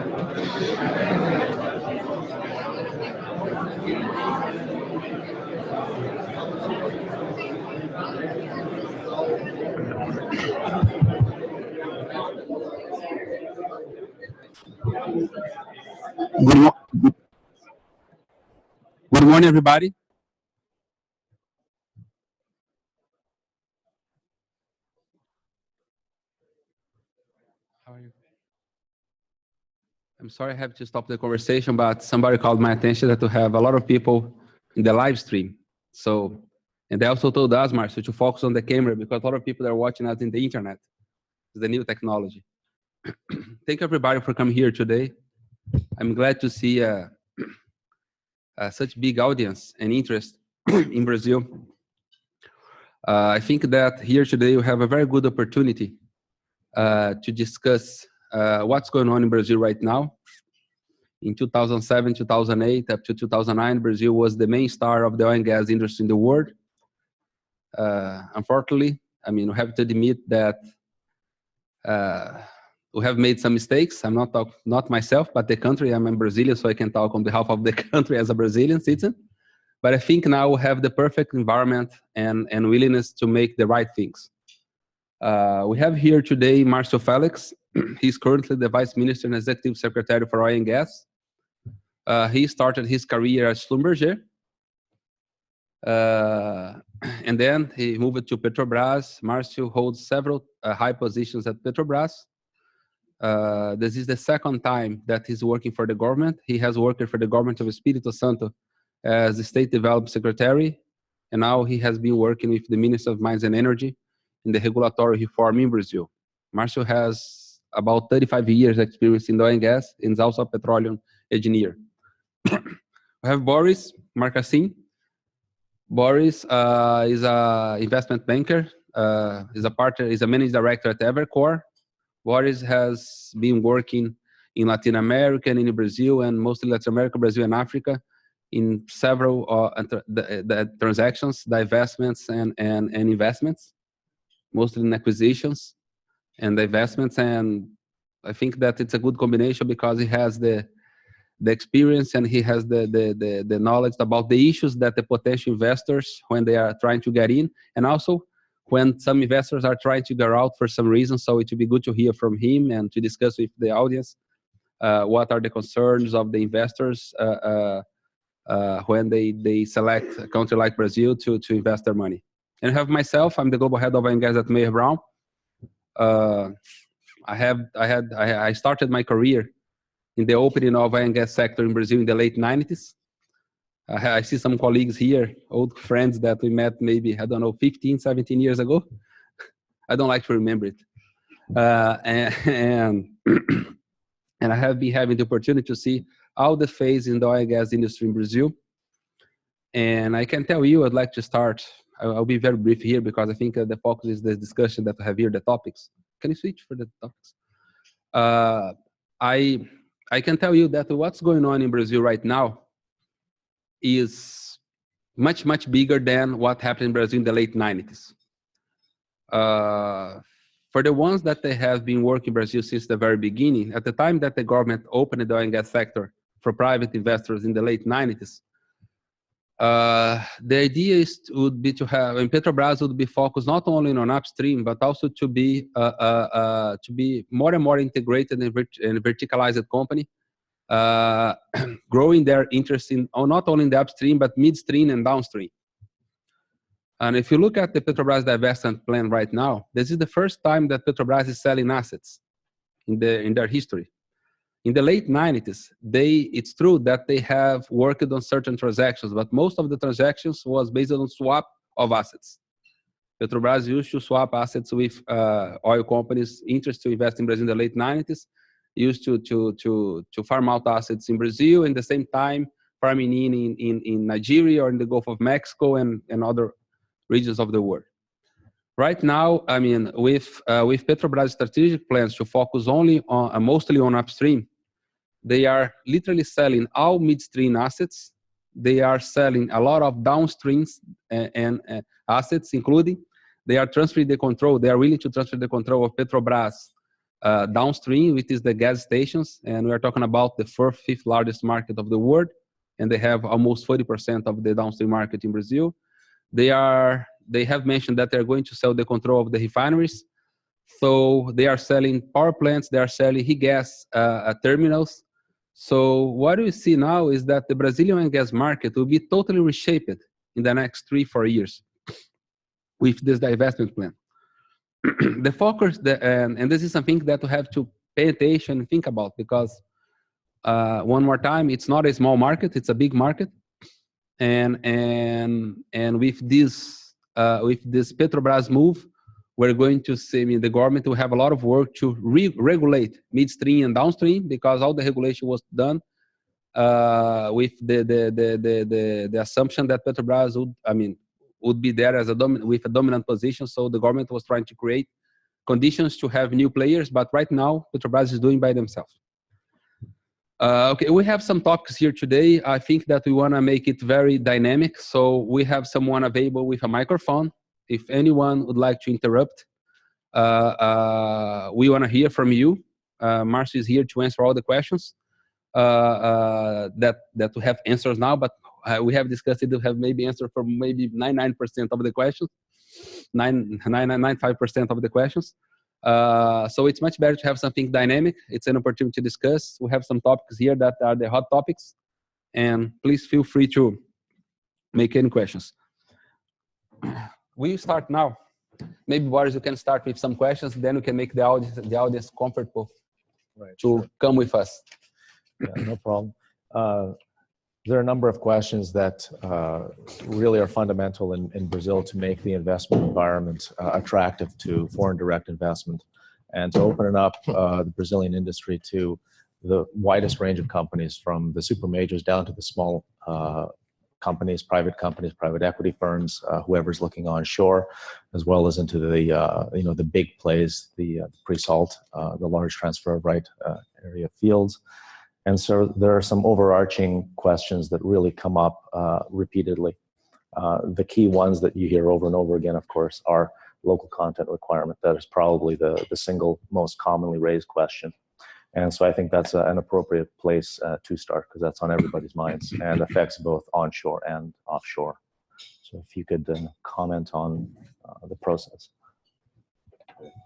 Good morning, everybody. How are you? I'm sorry I have to stop the conversation, but somebody called my attention that we have a lot of people in the live stream. So, and they also told us, Márcio, to focus on the camera because a lot of people are watching us in the internet. It's the new technology. Thank you, everybody, for coming here today. I'm glad to see such big audience and interest in Brazil. I think that here today we have a very good opportunity to discuss what's going on in Brazil right now. In 2007, 2008, up to 2009, Brazil was the main star of the oil and gas industry in the world. Unfortunately, I mean, we have to admit that we have made some mistakes. I'm not myself, but the country. I'm a Brazilian, so I can talk on behalf of the country as a Brazilian citizen. But I think now we have the perfect environment and willingness to make the right things. We have here today Márcio Félix. He's currently the Vice Minister and Executive Secretary for Oil and Gas. He started his career at Schlumberger. And then he moved to Petrobras. Márcio holds several high positions at Petrobras. This is the second time that he's working for the government. He has worked for the government of Espírito Santo as the State Development Secretary. And now he has been working with the Minister of Mines and Energy in the regulatory reform in Brazil. Márcio has about 35 years experience in oil and gas and is also a petroleum engineer. We have Boris Marcassin. Boris is an investment banker, is a managing director at Evercore. Boris has been working in Latin America and in Brazil, and mostly Latin America, Brazil, and Africa, in several the transactions, divestments, and investments, mostly in acquisitions and divestments. And I think that it's a good combination because he has the experience and he has the knowledge about the issues that the potential investors, when they are trying to get in, and also when some investors are trying to get out for some reason. So it would be good to hear from him and to discuss with the audience what are the concerns of the investors when they select a country like Brazil to invest their money. And I have myself, I'm the global head of oil and gas at Mayer Brown. I started my career in the opening of oil and gas sector in Brazil in the late 90s. I see some colleagues here, old friends that we met maybe, I don't know, 15, 17 years ago. I don't like to remember it. And I have been having the opportunity to see all the phase in the oil and gas industry in Brazil. And I can tell you, I'd like to start, I'll be very brief here because I think the focus is the discussion that we have here, the topics. Can you switch for the topics? I can tell you that what's going on in Brazil right now is much, much bigger than what happened in Brazil in the late 90s. For the ones that they have been working in Brazil since the very beginning, at the time that the government opened the oil and gas sector for private investors in the late 90s, the idea would be to have, and Petrobras would be focused not only on upstream, but also to be more and more integrated and verticalized company, growing their interest in not only in the upstream, but midstream and downstream. And if you look at the Petrobras divestment plan right now, this is the first time that Petrobras is selling assets in their history. In the late 90s, it's true that they have worked on certain transactions, but most of the transactions was based on swap of assets. Petrobras used to swap assets with oil companies interested to invest in Brazil in the late 90s, used to farm out assets in Brazil, and the same time farming in Nigeria or in the Gulf of Mexico and other regions of the world. Right now, I mean, with Petrobras strategic plans to focus only on mostly on upstream, they are literally selling all midstream assets. They are selling a lot of downstream and assets, including they are transferring the control. They are willing to transfer the control of Petrobras downstream, which is the gas stations, and we are talking about the fourth, fifth largest market of the world, and they have almost 40% of the downstream market in Brazil. They have mentioned that they're going to sell the control of the refineries. So they are selling power plants, they are selling gas terminals. So what we see now is that the Brazilian oil and gas market will be totally reshaped in the next 3-4 years with this divestment plan. The focus, and this is something that we have to pay attention and think about, because one more time, it's not a small market, it's a big market. And with this Petrobras move, we're going to see, I mean, the government will have a lot of work to regulate midstream and downstream, because all the regulation was done with the assumption that Petrobras would be there as with a dominant position. So the government was trying to create conditions to have new players, but right now Petrobras is doing by themselves. Okay, we have some topics here today. I think that we want to make it very dynamic. So we have someone available with a microphone. If anyone would like to interrupt, we want to hear from you. Márcio is here to answer all the questions that we have answers now, but we have discussed it to have maybe answer for maybe 99% of the questions, 95% of the questions. So it's much better to have something dynamic. It's an opportunity to discuss. We have some topics here that are the hot topics, and please feel free to make any questions. We start now. Maybe Boris, you can start with some questions, then we can make the audience comfortable to come with us. Yeah, no problem. There are a number of questions that really are fundamental in Brazil to make the investment environment attractive to foreign direct investment, and to open up the Brazilian industry to the widest range of companies, from the super majors down to the small companies, private equity firms, whoever's looking onshore, as well as into the the big plays, the pre-salt, the large transfer of right area fields. And so there are some overarching questions that really come up repeatedly. The key ones that you hear over and over again, of course, are local content requirement. That is probably the single most commonly raised question. And so I think that's an appropriate place to start, because that's on everybody's minds and affects both onshore and offshore. So if you could comment on the process.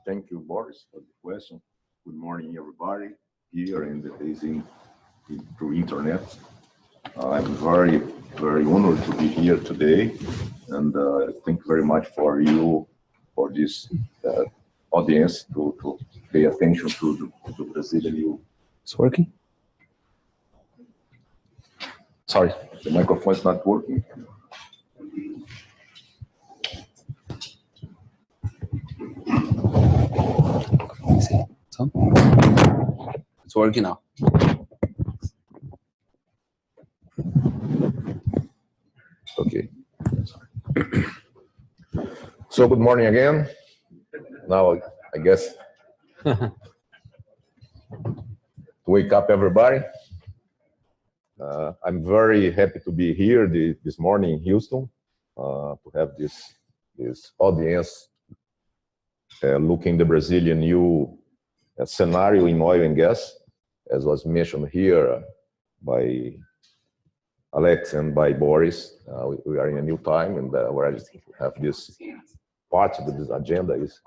Thank you, Boris, for the question. Good morning, everybody here and through internet. I'm very, very honored to be here today, and thank you very much for this audience to pay attention to the Brazilian. It's working? Sorry, the microphone is not working. It's working now. Okay. So good morning again. Now I guess to wake up everybody. I'm very happy to be here this morning in Houston to have this audience looking the Brazilian new scenario in oil and gas, as was mentioned here by Alex and by Boris. We are in a new time, and where I just have this part of this agenda is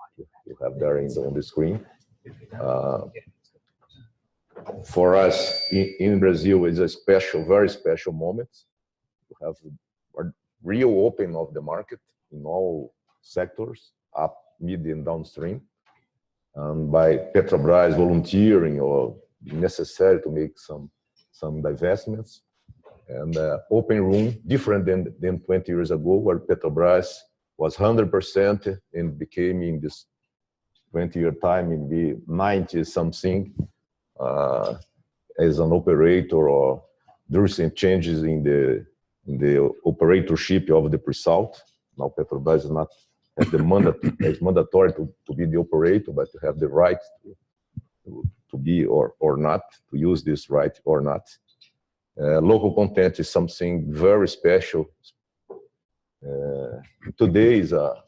you have there on the screen. For us in Brazil, it's a special, very special moment to have a real opening of the market in all sectors, up, mid, and downstream, and by Petrobras volunteering or necessary to make some divestments, and open room different than 20 years ago, where Petrobras was 100% and became in this 20-year time in the 90 something as an operator, or there is some changes in the operatorship of the pre-salt. Now Petrobras is not as it's mandatory to be the operator, but to have the right to be or not, to use this right or not. Local content is something very special. Today is a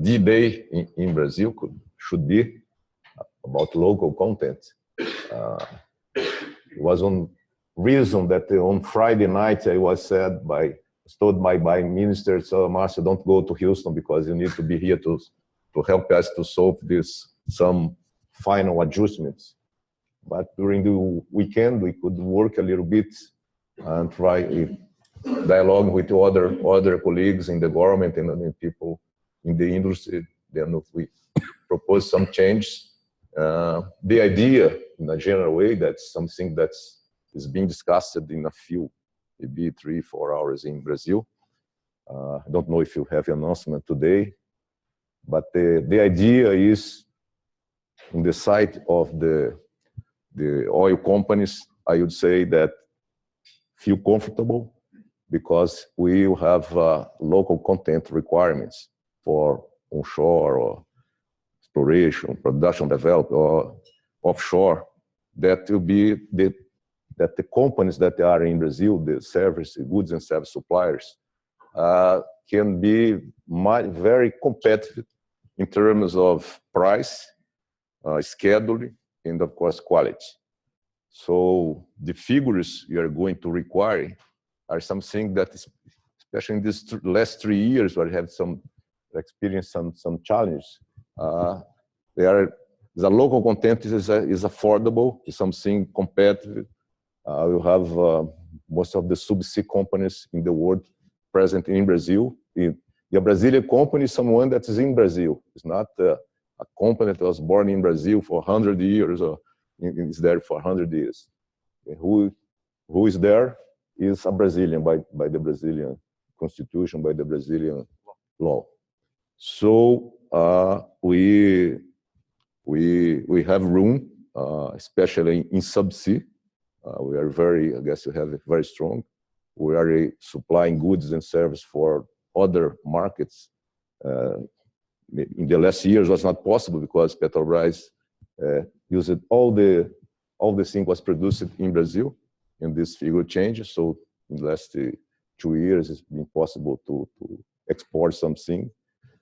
D-Day in Brazil, should be. about local content. It was on reason that on Friday night I was told by ministers, so Márcio, don't go to Houston because you need to be here to help us to solve some final adjustments. But during the weekend, we could work a little bit and try dialogue with other colleagues in the government and people in the industry. Then we propose some change. The idea, in a general way, that's something that is being discussed in a few, maybe 3-4 hours in Brazil. I don't know if you have an announcement today, but the idea is, in the side of the oil companies, I would say that feel comfortable because we will have local content requirements for onshore or exploration, production, development, or offshore. That will be that the companies that are in Brazil, the goods and service suppliers, can be very competitive in terms of price, scheduling, and of course quality. So the figures you are going to require are something that is, especially in these last 3 years where I have some experience, some challenges. The local content is affordable, is something competitive. You have most of the subsea companies in the world present in Brazil. A Brazilian company is someone that is in Brazil. It's not a company that was born in Brazil for 100 years or is there for 100 years. Who is there is a Brazilian by the Brazilian constitution, by the Brazilian law. So we have room, especially in subsea. We are I guess we have it very strong. We are supplying goods and service for other markets. In the last years was not possible because Petrobras used all the thing was produced in Brazil, and this figure changes. So in the last 2 years, it's been possible to export something.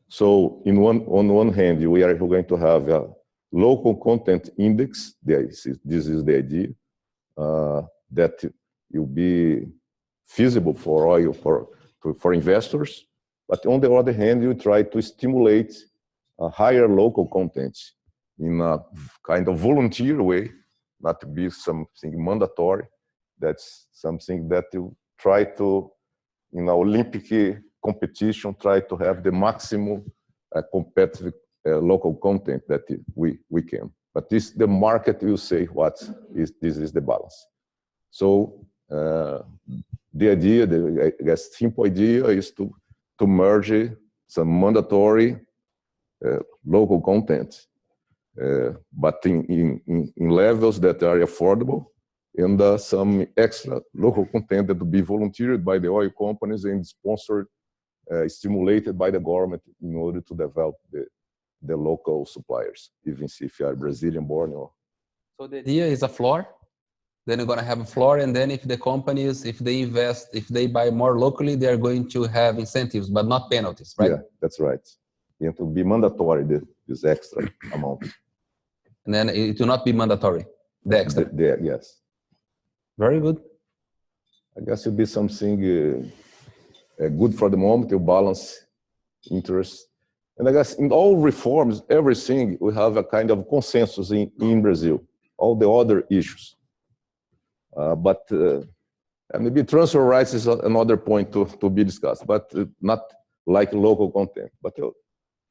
So on one hand, we are going to have a local content index. This is the idea that will be feasible for oil for investors. But on the other hand, you try to stimulate a higher local content in a kind of volunteer way, not to be something mandatory. That's something that you try to, in our Olympic competition, try to have the maximum competitive local content that we can. But the market will say this is the balance. So the idea, I guess, simple idea is to merge some mandatory local content, but in levels that are affordable, and some extra local content that will be volunteered by the oil companies and sponsored, stimulated by the government in order to develop the local suppliers, even if you are Brazilian born or. So the idea is a floor. Then you're going to have a floor, and then if the companies, if they invest, if they buy more locally, they are going to have incentives, but not penalties, right? Yeah, that's right. It will be mandatory, this extra amount. And then it will not be mandatory, the extra. Yes. Very good. I guess it will be something good for the moment to balance interest. And I guess in all reforms, everything, we have a kind of consensus in Brazil, all the other issues. But maybe transfer rights is another point to be discussed, but not like local content. But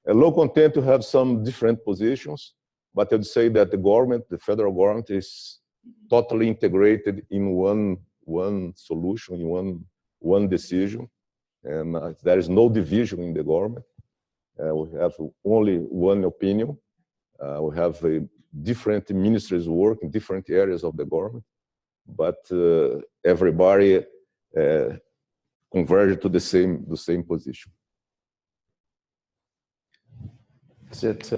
a local content to have some different positions, but I'd say that the government, the federal government, is totally integrated in one solution, in one decision, and there is no division in the government. We have only one opinion. We have different ministries work in different areas of the government, but everybody converged to the same position. Is it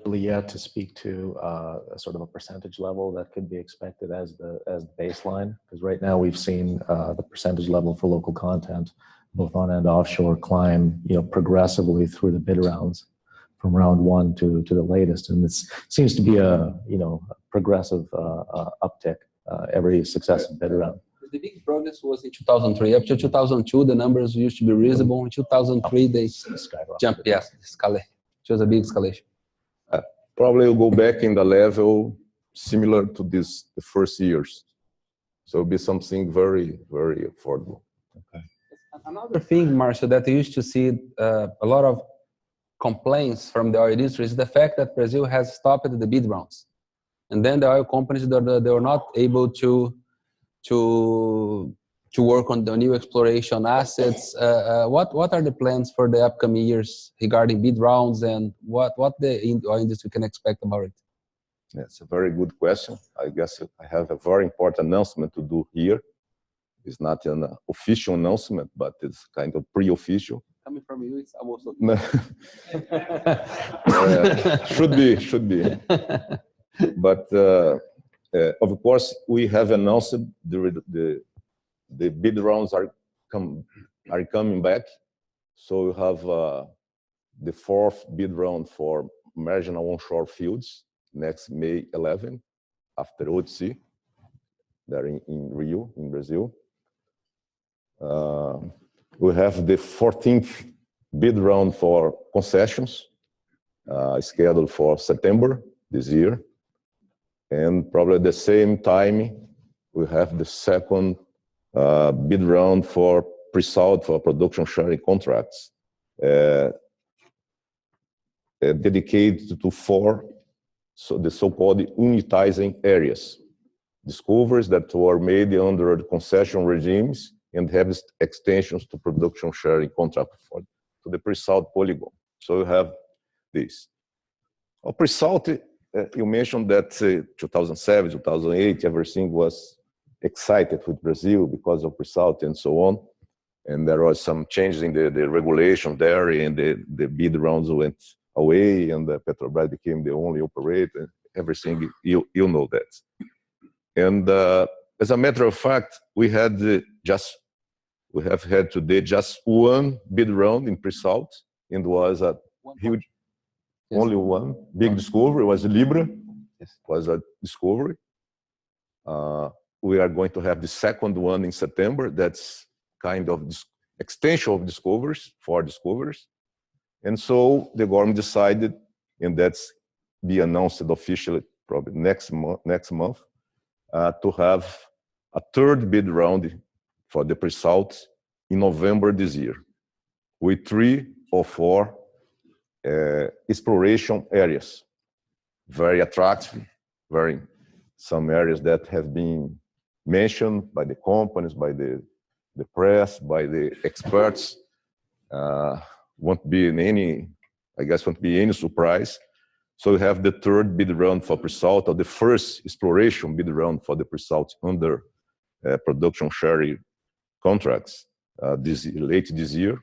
really yet to speak to a sort of a percentage level that could be expected as the baseline? Because right now we've seen the percentage level for local content, both on and offshore, climb progressively through the bid rounds. from round one to the latest, and it seems to be a progressive uptick every successive bid round. The big progress was in 2003. Up to 2002, the numbers used to be reasonable. In 2003, they jumped. Yes, it was a big escalation. Probably will go back in the level similar to the first years. So it'll be something very, very affordable. Okay. Another thing, Márcio, that I used to see a lot of complaints from the oil industry is the fact that Brazil has stopped the bid rounds, and then the oil companies they were not able to work on the new exploration assets. What are the plans for the upcoming years regarding bid rounds, and what the oil industry can expect about it? That's a very good question. I guess I have a very important announcement to do here. It's not an official announcement, but it's kind of pre-official. Coming from you, it's almost should be. But of course, we have announced the bid rounds are coming back. So we have the fourth bid round for marginal onshore fields next May 11, after OTC, there in Rio, in Brazil. We have the 14th bid round for concessions, scheduled for September this year. And probably at the same time, we have the second bid round for pre-salt for production sharing contracts, dedicated to four, so the so-called unitizing areas, discoveries that were made under the concession regimes and have extensions to production sharing contract to the pre-salt polygon. So you have this. Pre-salt, you mentioned that 2007, 2008, everything was excited with Brazil because of pre-salt and so on. And there was some changes in the regulation there, and the bid rounds went away, and the Petrobras became the only operator. Everything, you know that. And as a matter of fact, we have had today just one bid round in pre-salt, and was a huge, only one big discovery was Libra. Was a discovery. We are going to have the second one in September. That's kind of extension of discoveries, 4 discoveries. And so the government decided, and that's be announced officially probably next month, to have a third bid round for the pre-salt in November this year, with 3 or 4 exploration areas, very attractive, some areas that have been mentioned by the companies, by the press, by the experts. Won't be any surprise. So we have the third bid round for pre-salt, or the first exploration bid round for the pre-salt under production sharing contracts late this year.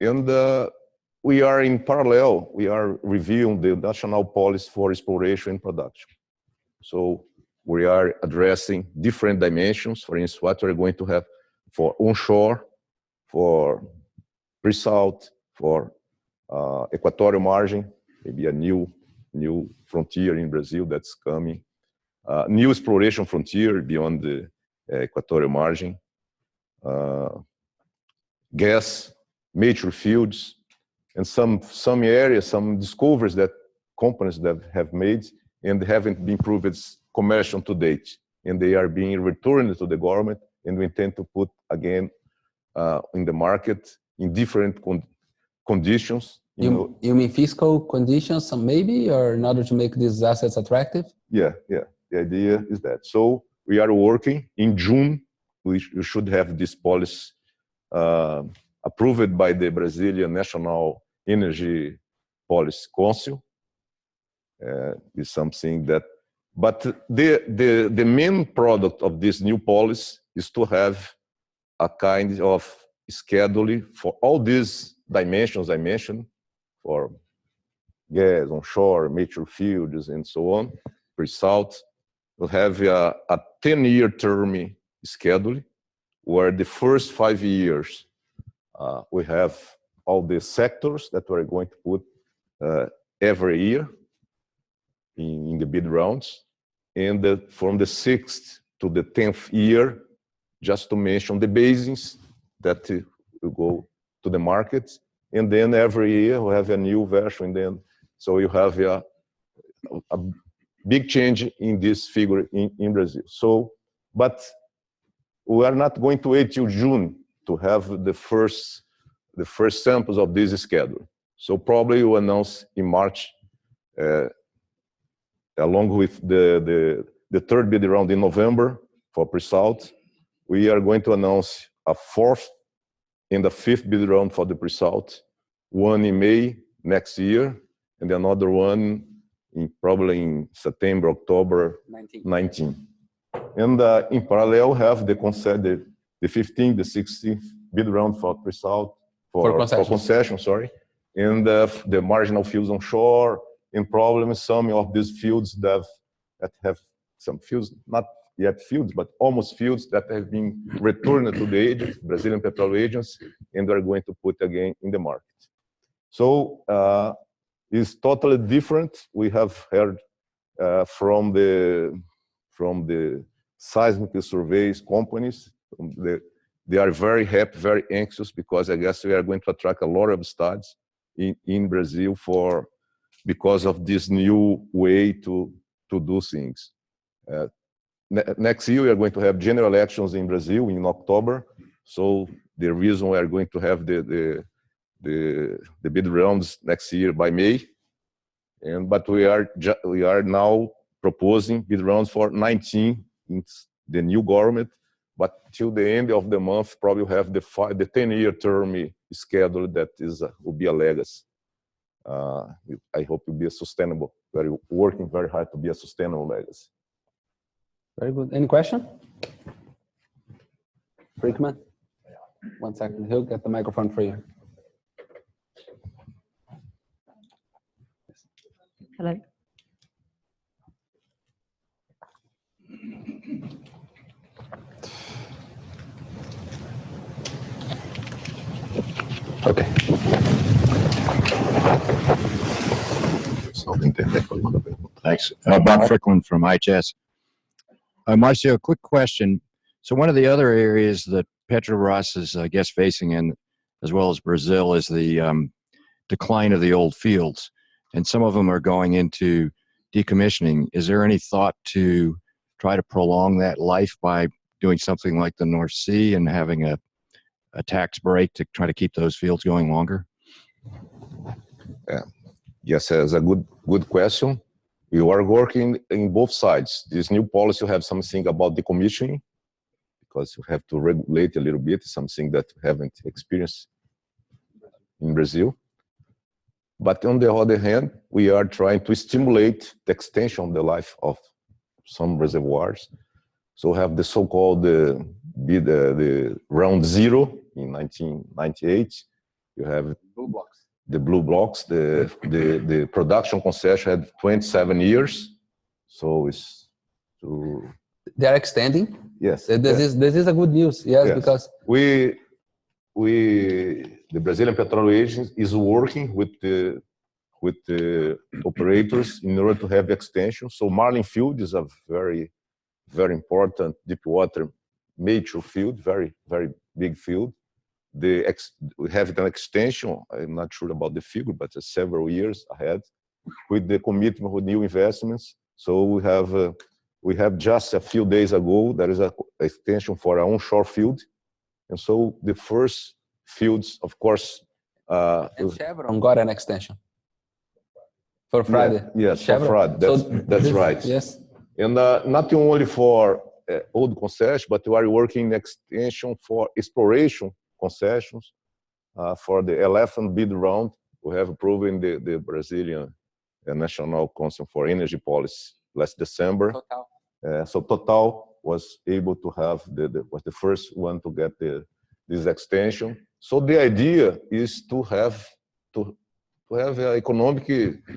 And we are in parallel, we are reviewing the national policy for exploration and production. So we are addressing different dimensions. For instance, what we're going to have for onshore, for pre-salt, for equatorial margin, maybe a new frontier in Brazil that's coming. New exploration frontier beyond the equatorial margin. Gas, mature fields, and some areas, some discoveries that companies that have made and haven't been proved commercial to date. And they are being returned to the government, and we intend to put again in the market in different conditions. You mean fiscal conditions, maybe, or in order to make these assets attractive? Yeah. The idea is that. So we are working. In June, we should have this policy approved by the Brazilian National Energy Policy Council. Is something that, but the main product of this new policy is to have a kind of scheduling for all these dimensions I mentioned, for gas, onshore, mature fields, and so on, pre-salt. We'll have a 10-year term schedule, where the first 5 years we have all the sectors that we're going to put every year in the bid rounds. And from the 6th to the 10th year, just to mention the basins that will go to the market. And then every year we have a new version. And then, so you have a big change in this figure in Brazil. So, but we are not going to wait till June to have the first samples of this schedule. So probably we'll announce in March, along with the third bid round in November for pre-salt. We are going to announce a fourth and a fifth bid round for the pre-salt, one in May next year, and another one probably in September, October 19. And in parallel, have the 15th, the 16th bid round for pre-salt, for concession, sorry, and the marginal fields onshore, and probably some of these fields that have some fields, not yet fields, but almost fields that have been returned to the agents, Brazilian petroleum agents, and are going to put again in the market. So it's totally different. We have heard from the seismic surveys companies. They are very happy, very anxious, because I guess we are going to attract a lot of studies in Brazil because of this new way to do things. Next year we are going to have general elections in Brazil in October. So the reason we are going to have the bid rounds next year by May, but we are now proposing bid rounds for 19 in the new government. But till the end of the month, probably we'll have the 10-year term schedule that will be a legacy. I hope it will be a sustainable, working very hard to be a sustainable legacy. Very good. Any question? Brickman? 1 second. He'll get the microphone for you. Hello. Okay. Thanks. Bob Fricklin from IHS. Marcio, a quick question. So one of the other areas that Petrobras is, I guess, facing in, as well as Brazil, is the decline of the old fields. And some of them are going into decommissioning. Is there any thought to try to prolong that life by doing something like the North Sea and having a tax break to try to keep those fields going longer? Yeah. Yes, it's a good question. We are working in both sides. This new policy will have something about decommissioning, because you have to regulate a little bit, something that we haven't experienced in Brazil. But on the other hand, we are trying to stimulate the extension of the life of some reservoirs. So we have the so-called the round zero in 1998. You have Blue blocks. The blue blocks. The production concession had 27 years. So it's to. They are extending. Yes. This is a good news. Yes, because the Brazilian Petroleum Agency is working with the operators in order to have extension. So Marlin Field is a very, very important deep water major field, very, very big field. We have an extension. I'm not sure about the figure, but it's several years ahead with the commitment with new investments. So we have just a few days ago, there is an extension for our onshore field. And so the first fields, of course. And Chevron got an extension for Friday. Yes, for Friday. That's right. Yes. And not only for old concessions, but we are working extension for exploration concessions for the 11th bid round. We have approved the Brazilian National Council for Energy Policy last December. Total. So Total was able to have was the first one to get this extension. So the idea is to have economic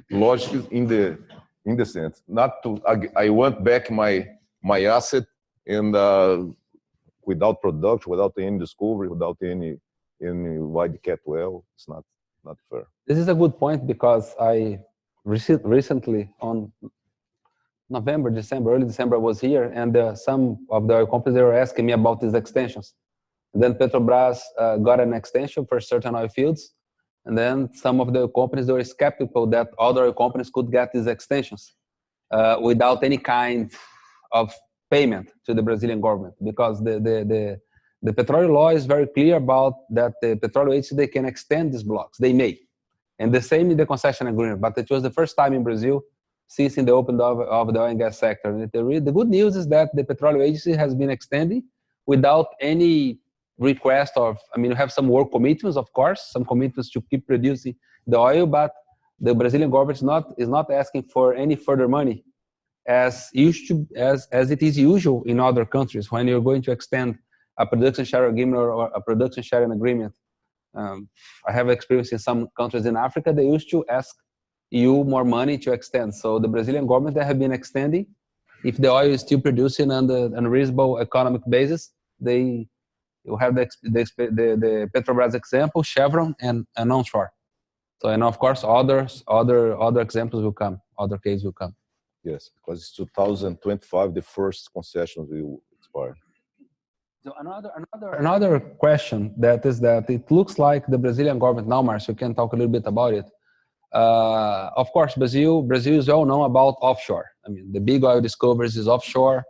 logic in the sense, not to. I want back my asset and without production, without any discovery, without any wide cat well. It's not. not fair. This is a good point because I recently on November, December, early December, I was here, and some of the oil companies, they were asking me about these extensions. And then Petrobras got an extension for certain oil fields, and then some of the companies, they were skeptical that other oil companies could get these extensions without any kind of payment to the Brazilian government, because the petroleum law is very clear about that the petroleum agency, they can extend these blocks, they may. And the same in the concession agreement, but it was the first time in Brazil since in the open of the oil and gas sector. And the good news is that the Petroleum Agency has been extending without any request of, I mean, you have some work commitments, of course, some commitments to keep producing the oil, but the Brazilian government is not asking for any further money as it is usual in other countries when you're going to extend a production sharing agreement or a production sharing agreement. I have experience in some countries in Africa, they used to ask you more money to extend. So the Brazilian government, they have been extending. If the oil is still producing on the reasonable economic basis, you have the Petrobras example, Chevron, and onshore. So, and of course, other examples will come, other cases will come. Yes, because it's 2025, the first concessions will expire. So another question that it looks like the Brazilian government now, Márcio, you can talk a little bit about it. Of course, Brazil is well known about offshore. I mean, the big oil discoveries is offshore,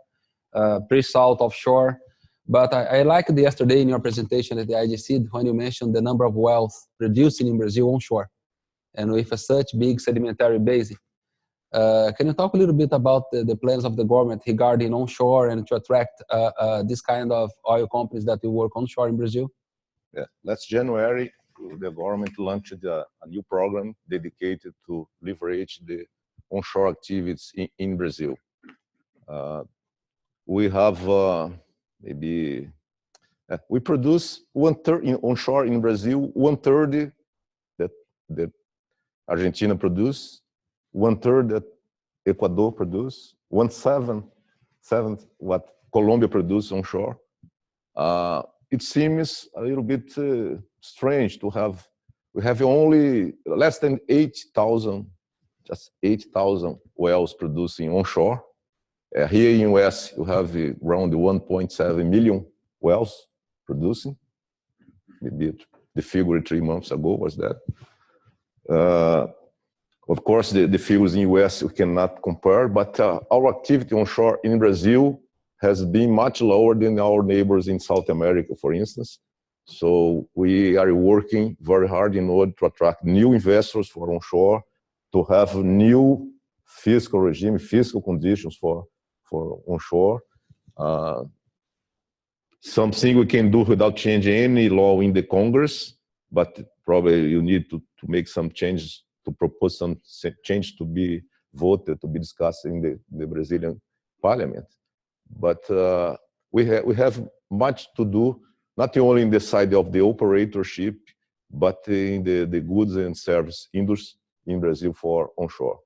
pre-salt offshore. But I liked yesterday in your presentation at the IGC when you mentioned the number of wells producing in Brazil onshore, and with such big sedimentary basin. Can you talk a little bit about the plans of the government regarding onshore and to attract this kind of oil companies that will work onshore in Brazil? Yeah, last January, the government launched a new program dedicated to leverage the onshore activities in Brazil. We have we produce 1/3 onshore in Brazil, 1/3 that Argentina produce, 1/3 that Ecuador produce, 1/7 what Colombia produce onshore. It seems a little bit strange to have, we have only less than 8,000, just 8,000 wells producing onshore. Here in US, you have around 1.7 million wells producing. Maybe the figure 3 months ago was that. Of course, the figures in US we cannot compare, but our activity onshore in Brazil has been much lower than our neighbors in South America, for instance. So we are working very hard in order to attract new investors for onshore, to have new fiscal regime, fiscal conditions for onshore. Something we can do without changing any law in the Congress, but probably you need to make some changes, to propose some change to be voted, to be discussed in the Brazilian parliament. But we have much to do, not only in the side of the operatorship, but in the goods and service industry in Brazil for onshore.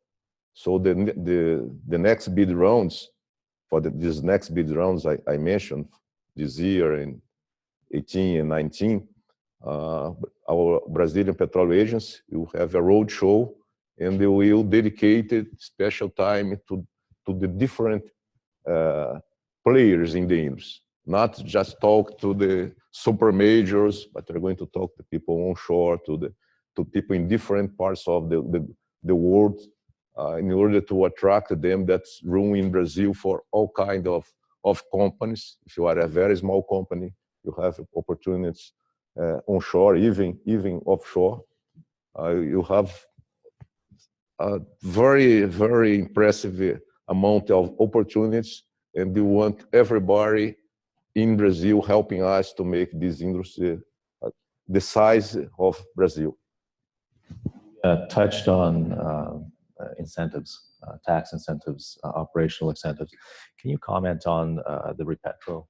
So the next bid rounds, for these next bid rounds I mentioned, this year in 18 and 19, our Brazilian Petroleum Agency will have a road show, and they will dedicate special time to the different players in the industry. Not just talk to the super majors, but we're going to talk to people onshore, to people in different parts of the world, in order to attract them. That's room in Brazil for all kind of companies. If you are a very small company, you have opportunities onshore, even offshore. You have a very, very impressive amount of opportunities, and we want everybody in Brazil helping us to make this industry the size of Brazil. Touched on incentives, tax incentives, operational incentives. Can you comment on the Repetro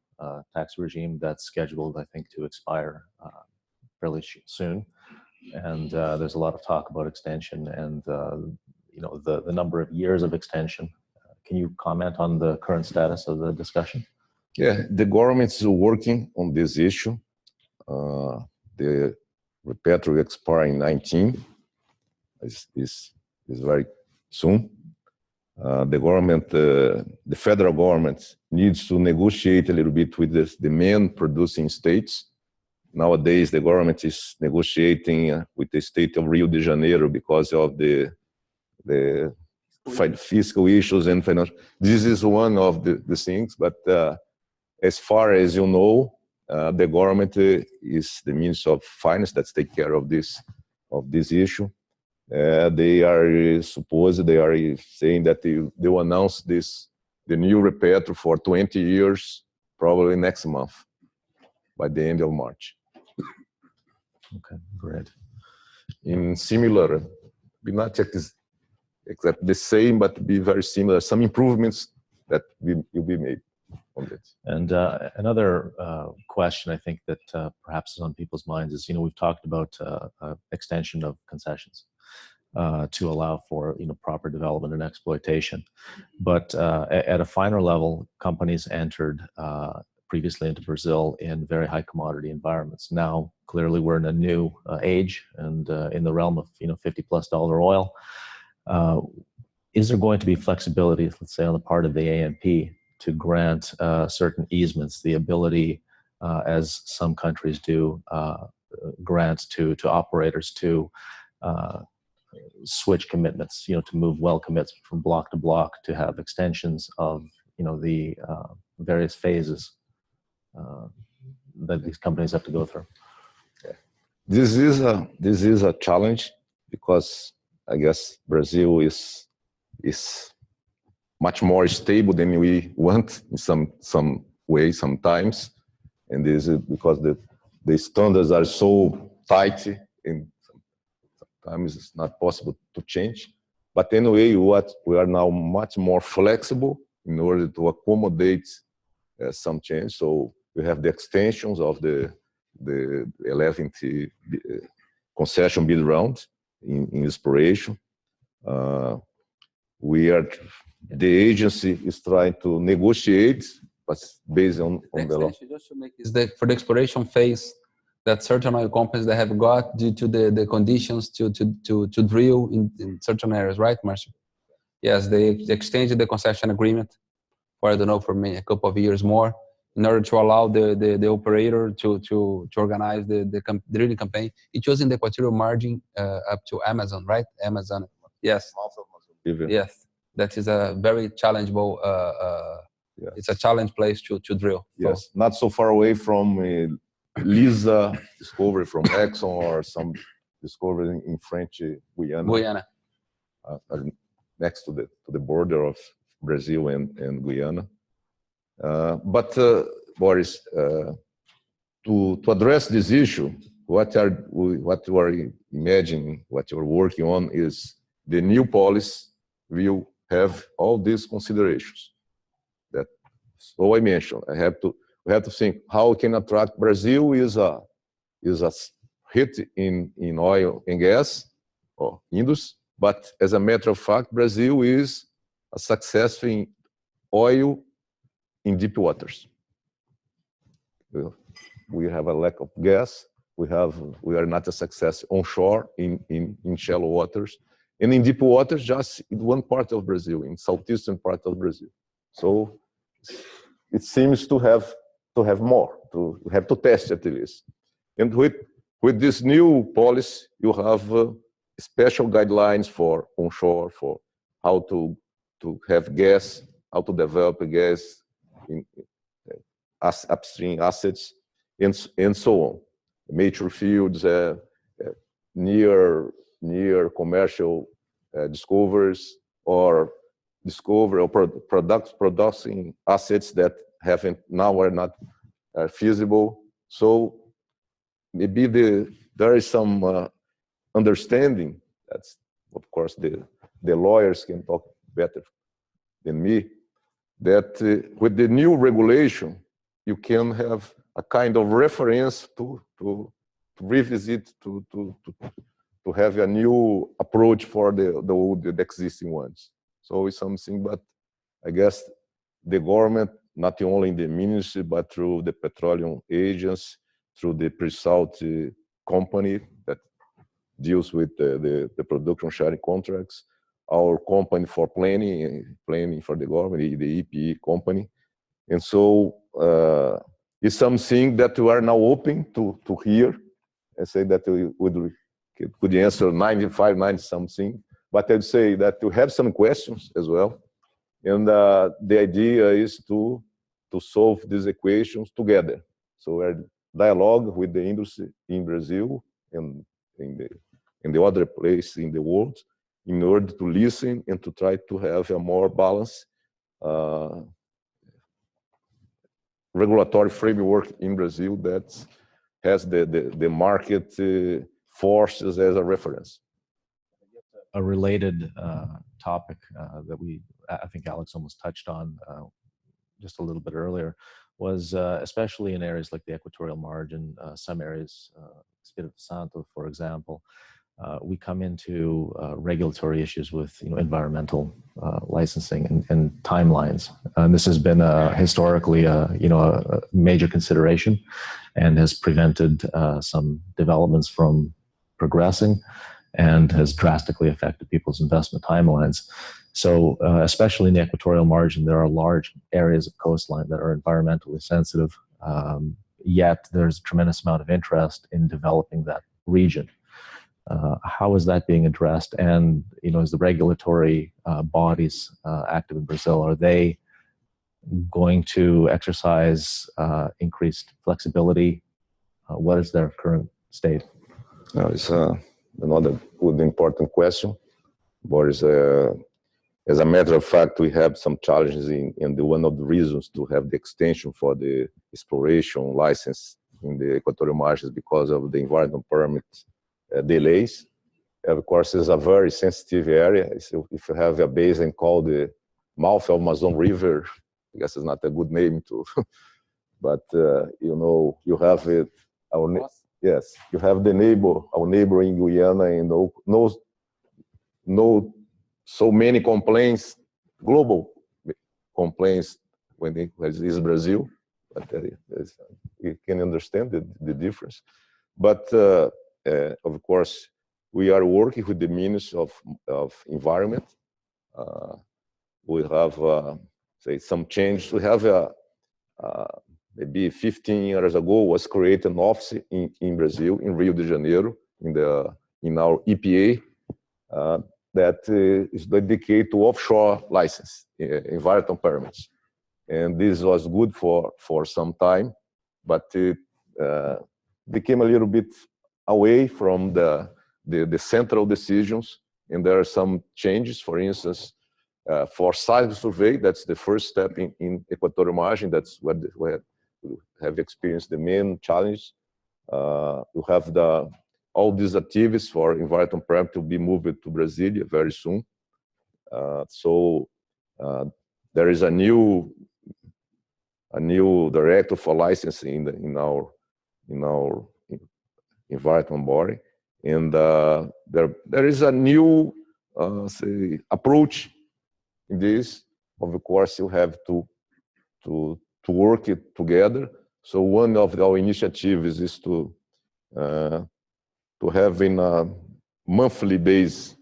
tax regime that's scheduled, I think, to expire fairly soon? And there's a lot of talk about extension and the number of years of extension. Can you comment on the current status of the discussion? Yeah, the government is working on this issue. The Repetro expire in 19. Is very soon. The government, the federal government, needs to negotiate a little bit with the main producing states. Nowadays, the government is negotiating with the state of Rio de Janeiro because of the fiscal issues and financial. This is one of the things, but as far as you know, the government is the Ministry of Finance that take care of this issue. They are saying that they will announce the new Repetro for 20 years, probably next month, by the end of March. Okay, great. In similar, be not exactly the same, but be very similar. Some improvements that will be made on this. And another question I think that perhaps is on people's minds is, we've talked about extension of concessions to allow for proper development and exploitation, but at a finer level, companies entered previously into Brazil in very high commodity environments. Now, clearly, we're in a new age and in the realm of $50+ oil. Is there going to be flexibility, let's say, on the part of the ANP to grant certain easements, the ability, as some countries do, grant to operators to switch commitments, to move well commits from block to block, to have extensions of the various phases that these companies have to go through? This is a challenge because I guess Brazil is much more stable than we want in some way sometimes, and this is because the standards are so tight and sometimes it's not possible to change. But anyway, we are now much more flexible in order to accommodate some change. So we have the extensions of the 11th concession bid round in exploration. The agency is trying to negotiate, but based on the law. Just to make is that for the exploration phase, that certain oil companies that have got due to the conditions to drill in certain areas, right, Márcio? Yes, they extended the concession agreement for, I don't know, for a couple of years more, in order to allow the operator to organize the drilling campaign. It was in the equatorial margin up to Amazon, right? Amazon. Yes. Yes. That is a very challengeable. Yes. It's a challenge place to drill. Yes, so. Not so far away from Lisa discovery from Exxon or some discovery in French Guyana. Next to the border of Brazil and Guyana. But Boris, to address this issue, what you are imagining, what you are working on is the new policy will have all these considerations. So I mentioned, we have to think how we can attract. Brazil is a hit in oil and gas or industry, but as a matter of fact, Brazil is a success in oil in deep waters. We have a lack of gas. We are not a success onshore in shallow waters, and in deep waters, just in one part of Brazil, in southeastern part of Brazil. So it seems to have more. To have to test at least. And with this new policy, you have special guidelines for onshore, for how to have gas, how to develop gas in upstream assets, and so on. Mature fields, near commercial discoveries, or producing assets that now are not feasible. So maybe there is some understanding. That's, of course, the lawyers can talk better than me, that with the new regulation, you can have a kind of reference to revisit, to have a new approach for the existing ones. So it's something, but I guess the government, not only in the ministry, but through the petroleum agents, through the pre-salt company, deals with the production sharing contracts, our company for planning for the government, the EPE company. And so it's something that we are now open to hear. I say that we could answer 95, 90 something, but I'd say that we have some questions as well. And the idea is to solve these equations together. So we're dialogue with the industry in Brazil and in the other place in the world in order to listen and to try to have a more balanced regulatory framework in Brazil that has the market forces as a reference. A related topic that I think Alex almost touched on just a little bit earlier was especially in areas like the equatorial margin, some areas, Espírito Santo, for example, we come into regulatory issues with environmental licensing and timelines. And this has been historically a major consideration and has prevented some developments from progressing and has drastically affected people's investment timelines. So especially in the equatorial margin, there are large areas of coastline that are environmentally sensitive, yet there's a tremendous amount of interest in developing that region. How is that being addressed? And as the regulatory bodies active in Brazil, are they going to exercise increased flexibility? What is their current state? It's another good important question, Boris. As a matter of fact, we have some challenges in one of the reasons to have the extension for the exploration license in the equatorial margins because of the environmental permit delays. Of course, it's a very sensitive area. So if you have a basin called the mouth of Amazon River, I guess it's not a good name to, but you have it. Yes, you have our neighbor in Guyana, and no so many complaints, global complaints when it is Brazil. But you can understand the difference. But of course, we are working with the Ministry of Environment. We have some change. We have maybe 15 years ago was created an office in Brazil, in Rio de Janeiro, in our EPA, that is dedicated to offshore license, environmental permits. And this was good for some time, but it became a little bit away from the central decisions, and there are some changes. For instance, for seismic survey, that's the first step in equatorial margin. That's where we have experienced the main challenge. We have all these activities for environmental permit to be moved to Brasilia very soon. So there is a new director for licensing in our environmental body, and there is a new approach in this. Of course, you have to work it together. So one of our initiatives is to have in a monthly basis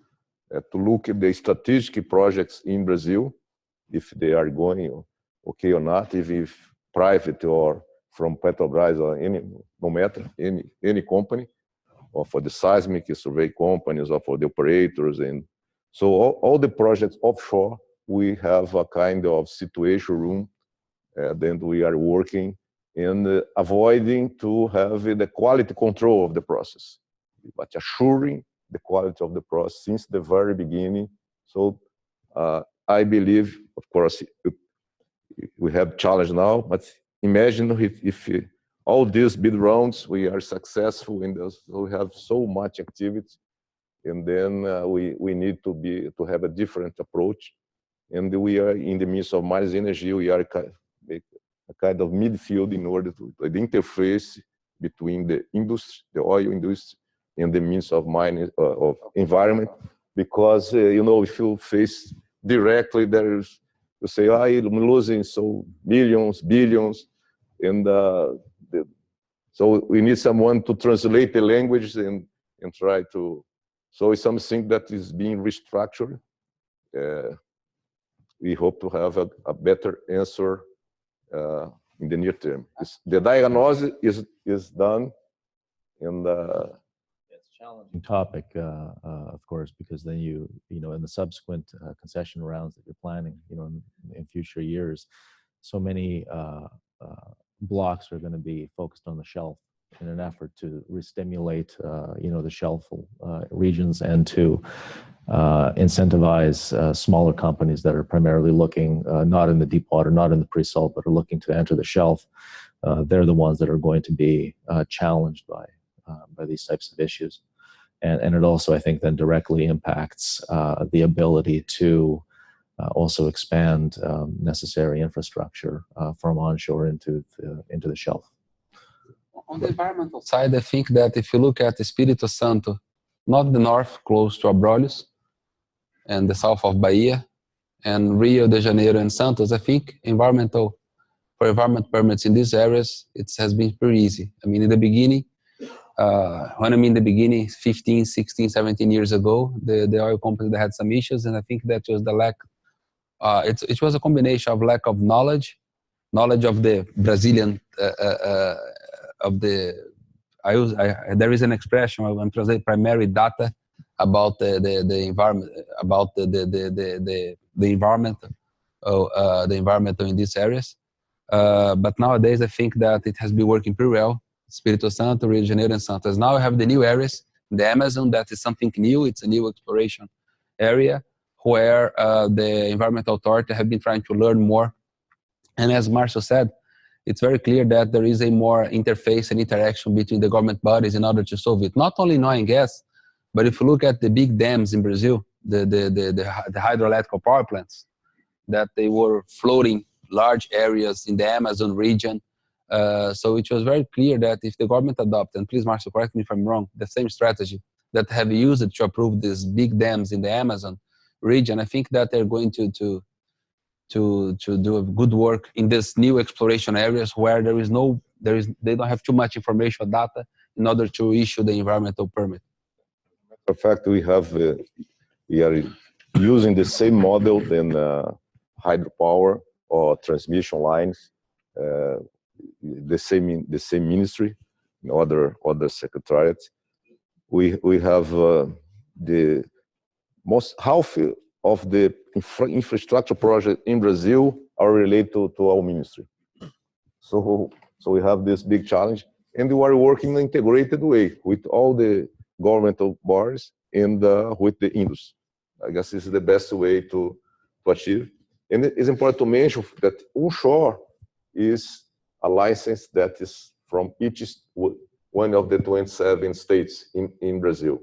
to look at the strategic projects in Brazil, if they are going okay or not, if private or from Petrobras or no matter, any company, or for the seismic survey companies or for the operators. And so all the projects offshore, we have a kind of situation room. Then we are working and avoiding to have the quality control of the process, but assuring the quality of the process since the very beginning. So I believe, of course, we have challenge now, but imagine if all these bid rounds, we are successful in those, so we have so much activity, and then we need to have a different approach. And we are in the midst of Mines Energy, we are a kind of midfield in order to the interface between the industry, the oil industry, and the means of mining of environment, because if you face directly, there's you say, I'm losing so millions, billions, and so we need someone to translate the language and and try to. So it's something that is being restructured. We hope to have a better answer in the near term. The diagnosis is done, and it's a challenging topic, of course, because then you know, in the subsequent concession rounds that you're planning, you know, in future years, so many blocks are going to be focused on the shelf in an effort to re-stimulate, you know, the shelf regions and to incentivize smaller companies that are primarily looking not in the deep water, not in the pre-salt, but are looking to enter the shelf. They're the ones that are going to be challenged by these types of issues. And it also, I think, then directly impacts the ability to also expand necessary infrastructure from onshore into the shelf. On the environmental side, I think that if you look at Espírito Santo, not the north, close to Abrolhos, and the south of Bahia, and Rio de Janeiro and Santos, I think environment permits in these areas, it has been pretty easy. I mean, in the beginning, when I mean the beginning, 15, 16, 17 years ago, the oil companies had some issues, and I think that was the lack, it was a combination of lack of knowledge of the Brazilian, there is an expression, I'm translating primary data about the environment, about the environment in these areas. But nowadays, I think that it has been working pretty well. Espírito Santo, Rio de Janeiro, and Santos. Now we have the new areas, the Amazon, that is something new. It's a new exploration area where the environmental authority have been trying to learn more. And as Márcio said, it's very clear that there is a more interface and interaction between the government bodies in order to solve it. Not only in oil and gas, but if you look at the big dams in Brazil, the hydroelectric power plants, that they were floating large areas in the Amazon region. So it was very clear that if the government adopts, and please Márcio, correct me if I'm wrong, the same strategy that have used to approve these big dams in the Amazon region, I think that they're going to do a good work in this new exploration areas where they don't have too much information or data in order to issue the environmental permit. In fact, we are using the same model than hydropower or transmission lines, the same ministry, in other secretariats. We have the most half of the infrastructure project in Brazil are related to our ministry. So we have this big challenge, and we are working in an integrated way with all the governmental bodies and with the industry. I guess this is the best way to achieve. And it's important to mention that onshore is a license that is from each one of the 27 states in Brazil.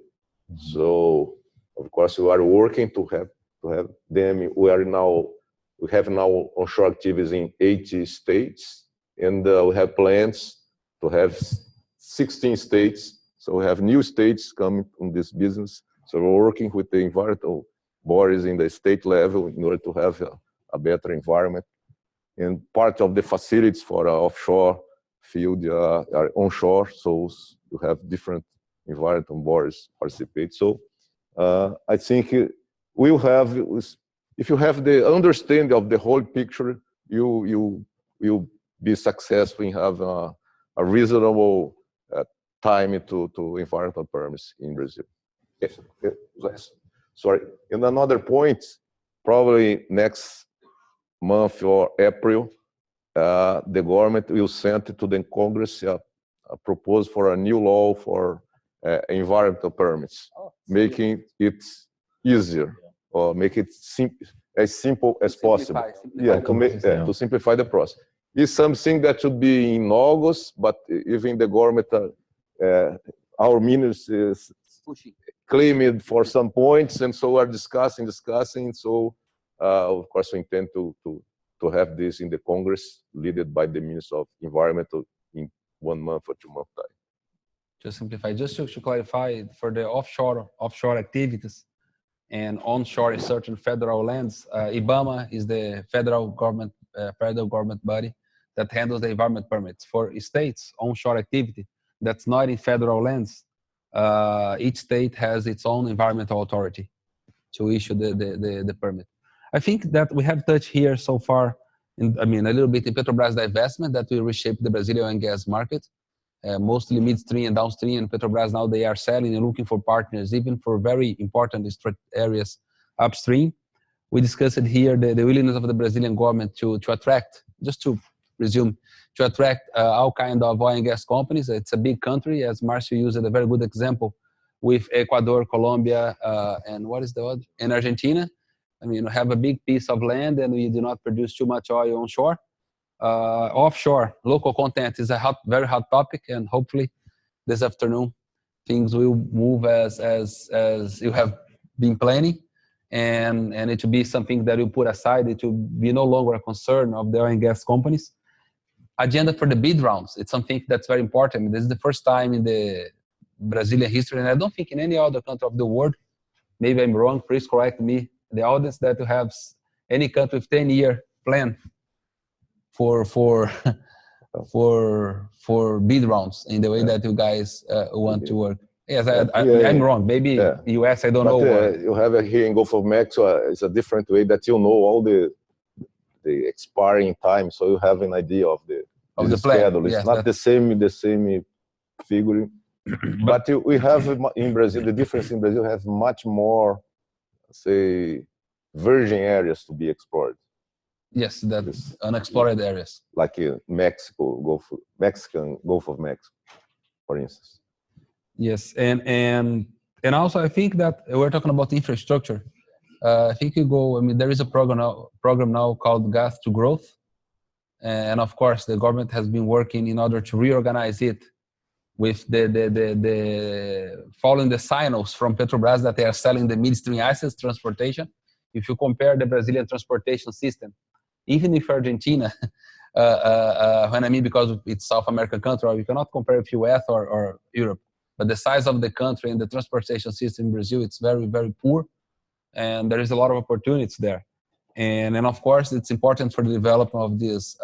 So of course we are working to have them. We have now onshore activities in 80 states, and we have plans to have 16 states. So we have new states coming on this business. So we're working with the environmental bodies in the state level in order to have a better environment. And part of the facilities for our offshore field are onshore, so you have different environmental bodies participate. So I think we'll have, if you have the understanding of the whole picture, you will be successful in having a reasonable time to environmental permits in Brazil. Yes. Sorry. And another point, probably next month or April, the government will send to the Congress a proposal for a new law for environmental permits, making it easier or make it as simple as possible. To simplify the process. It's something that should be in August, but even the government, our ministry is claiming for some points, and so we're discussing. So, of course, we intend to have this in the Congress, led by the Minister of Environment in 1 month or 2 months time. To simplify, just to clarify, for the offshore activities and onshore in certain federal lands, IBAMA is the federal government body that handles the environment permits. For states, onshore activity that's not in federal lands, each state has its own environmental authority to issue the permit. I think that we have touched here so far, a little bit in Petrobras divestment that will reshape the Brazilian oil and gas market, mostly midstream and downstream. And Petrobras now they are selling and looking for partners, even for very important areas upstream. We discussed here the willingness of the Brazilian government to attract, just to resume, to attract all kind of oil and gas companies. It's a big country, as Márcio used a very good example with Ecuador, Colombia, and what is the other? And Argentina. Have a big piece of land and we do not produce too much oil onshore. Offshore, local content is a very hot topic, and hopefully this afternoon things will move as you have been planning, and it will be something that you put aside. It will be no longer a concern of the oil and gas companies. Agenda for the bid rounds, it's something that's very important. This is the first time in the Brazilian history, and I don't think in any other country of the world, maybe I'm wrong, please correct me, the audience, that you have any country with 10-year plan for bid rounds in the way that you guys want to work. Yes, I'm wrong. Maybe US, I don't know. You have here in Gulf of Mexico, it's a different way that you know all the expiring time, so you have an idea of the schedule. It's not the same figure. But we have in Brazil, the difference in Brazil has much more, say, virgin areas to be explored. Yes, that is unexplored areas. Like Mexican Gulf of Mexico, for instance. Yes, and also I think that we're talking about infrastructure. I think there is a program now called Gas to Growth, and of course the government has been working in order to reorganize it with the following the signals from Petrobras that they are selling the midstream assets, transportation. If you compare the Brazilian transportation system, even if Argentina, because it's South American country, you cannot compare with US or Europe, but the size of the country and the transportation system in Brazil, it's very, very poor, and there is a lot of opportunities there. And of course, it's important for the development of this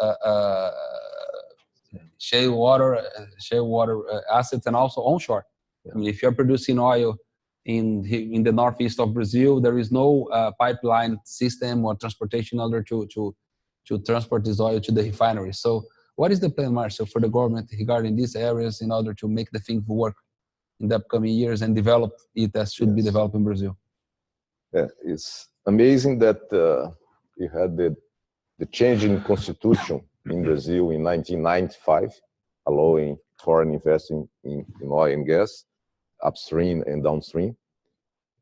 shale water assets, and also onshore. If you're producing oil in the northeast of Brazil, there is no pipeline system or transportation in order to transport this oil to the refinery. So what is the plan, Márcio, for the government regarding these areas in order to make the thing work in the upcoming years and develop it as should be developed in Brazil? Yeah, it's amazing that you had the change in constitution in Brazil in 1995, allowing foreign investing in oil and gas, upstream and downstream.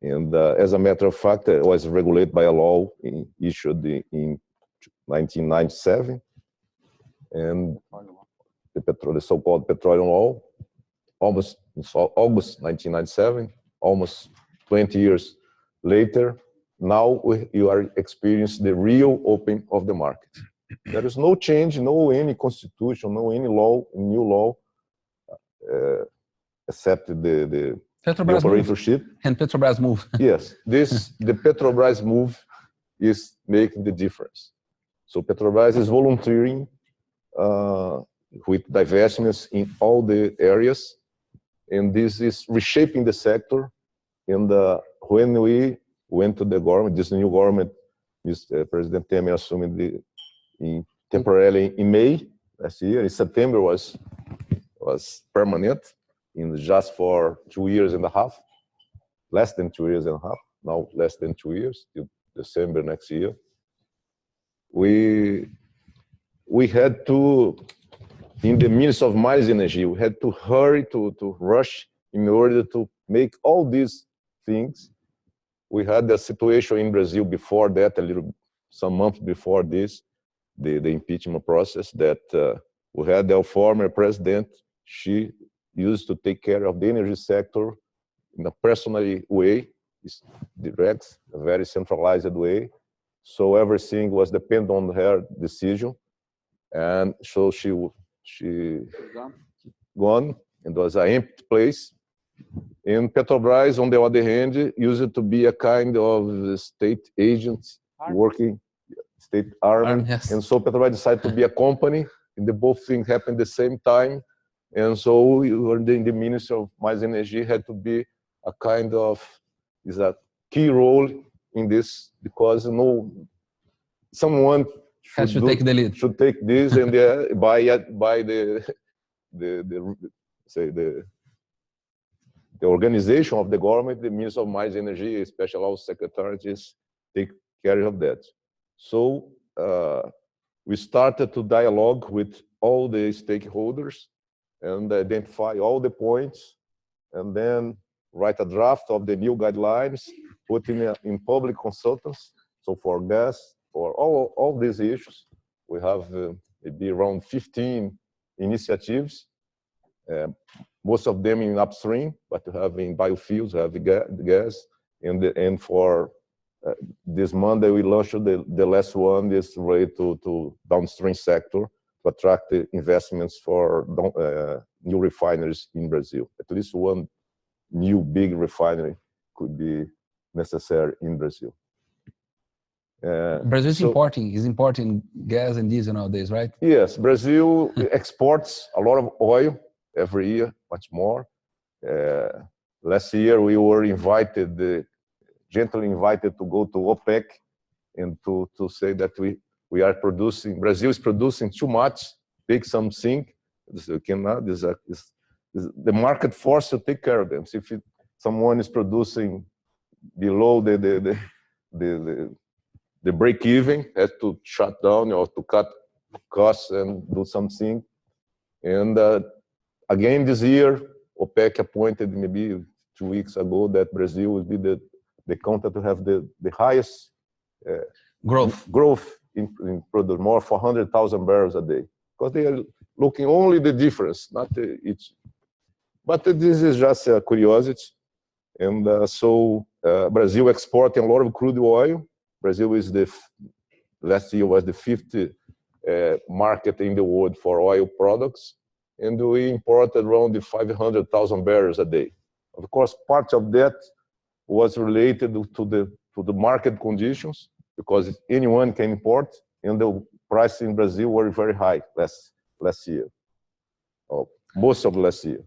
And as a matter of fact, it was regulated by a law issued in 1997, and the so-called Petroleum law, August 1997, almost 20 years later, now you are experiencing the real opening of the market. There is no change, no any constitution, no any law, new law, except the operatorship. And Petrobras move. Yes, the Petrobras move is making the difference. So Petrobras is volunteering with divestments in all the areas, and this is reshaping the sector. And when we went to the government, this new government, Mr. President Temer assumed temporarily in May last year. In September was permanent, just for 2 years and a half, less than 2 years and a half. Now less than 2 years till December next year. We had to, in the Ministry of Mines and Energy, we had to hurry to rush in order to make all these things. We had a situation in Brazil before that, some months before this, the impeachment process, that we had our former president. She used to take care of the energy sector in a personal way, direct, a very centralized way. So everything was dependent on her decision, and so she gone, and was an empty place. And Petrobras, on the other hand, used to be a kind of state agent working, state arm. Yes. And so Petrobras decided to be a company, and the both things happened at the same time. And so the Ministry of Mines and Energy had to be a kind of, is a key role in this, because someone Should take the lead. should take this, and by the organization of the government, the Minister of Mines and Energy, especially our secretaries, take care of that. So we started to dialogue with all the stakeholders and identify all the points, and then write a draft of the new guidelines, put in public consultants. So for gas, for all these issues, we have maybe around 15 initiatives, most of them in upstream, but we have in biofuels, we have the gas, and for this Monday we launched the last one, is related to downstream sector, to attract the investments for new refineries in Brazil. At least one new big refinery could be necessary in Brazil. Brazil is importing gas and diesel nowadays, right? Yes, Brazil exports a lot of oil every year, much more. Last year we were gently invited to go to OPEC and to say that we are producing, Brazil is producing too much, take something. The market force to take care of them. So if someone is producing below the break even, has to shut down or to cut costs and do something. And again this year, OPEC appointed maybe 2 weeks ago that Brazil will be the country to have the highest growth in produce, more 400,000 barrels a day, because they are looking only the difference, not each. But this is just a curiosity. And so Brazil exporting a lot of crude oil. Brazil is last year was the 5th market in the world for oil products. And we imported around 500,000 barrels a day. Of course, part of that was related to the market conditions, because anyone can import, and the price in Brazil were very high last year, or most of last year.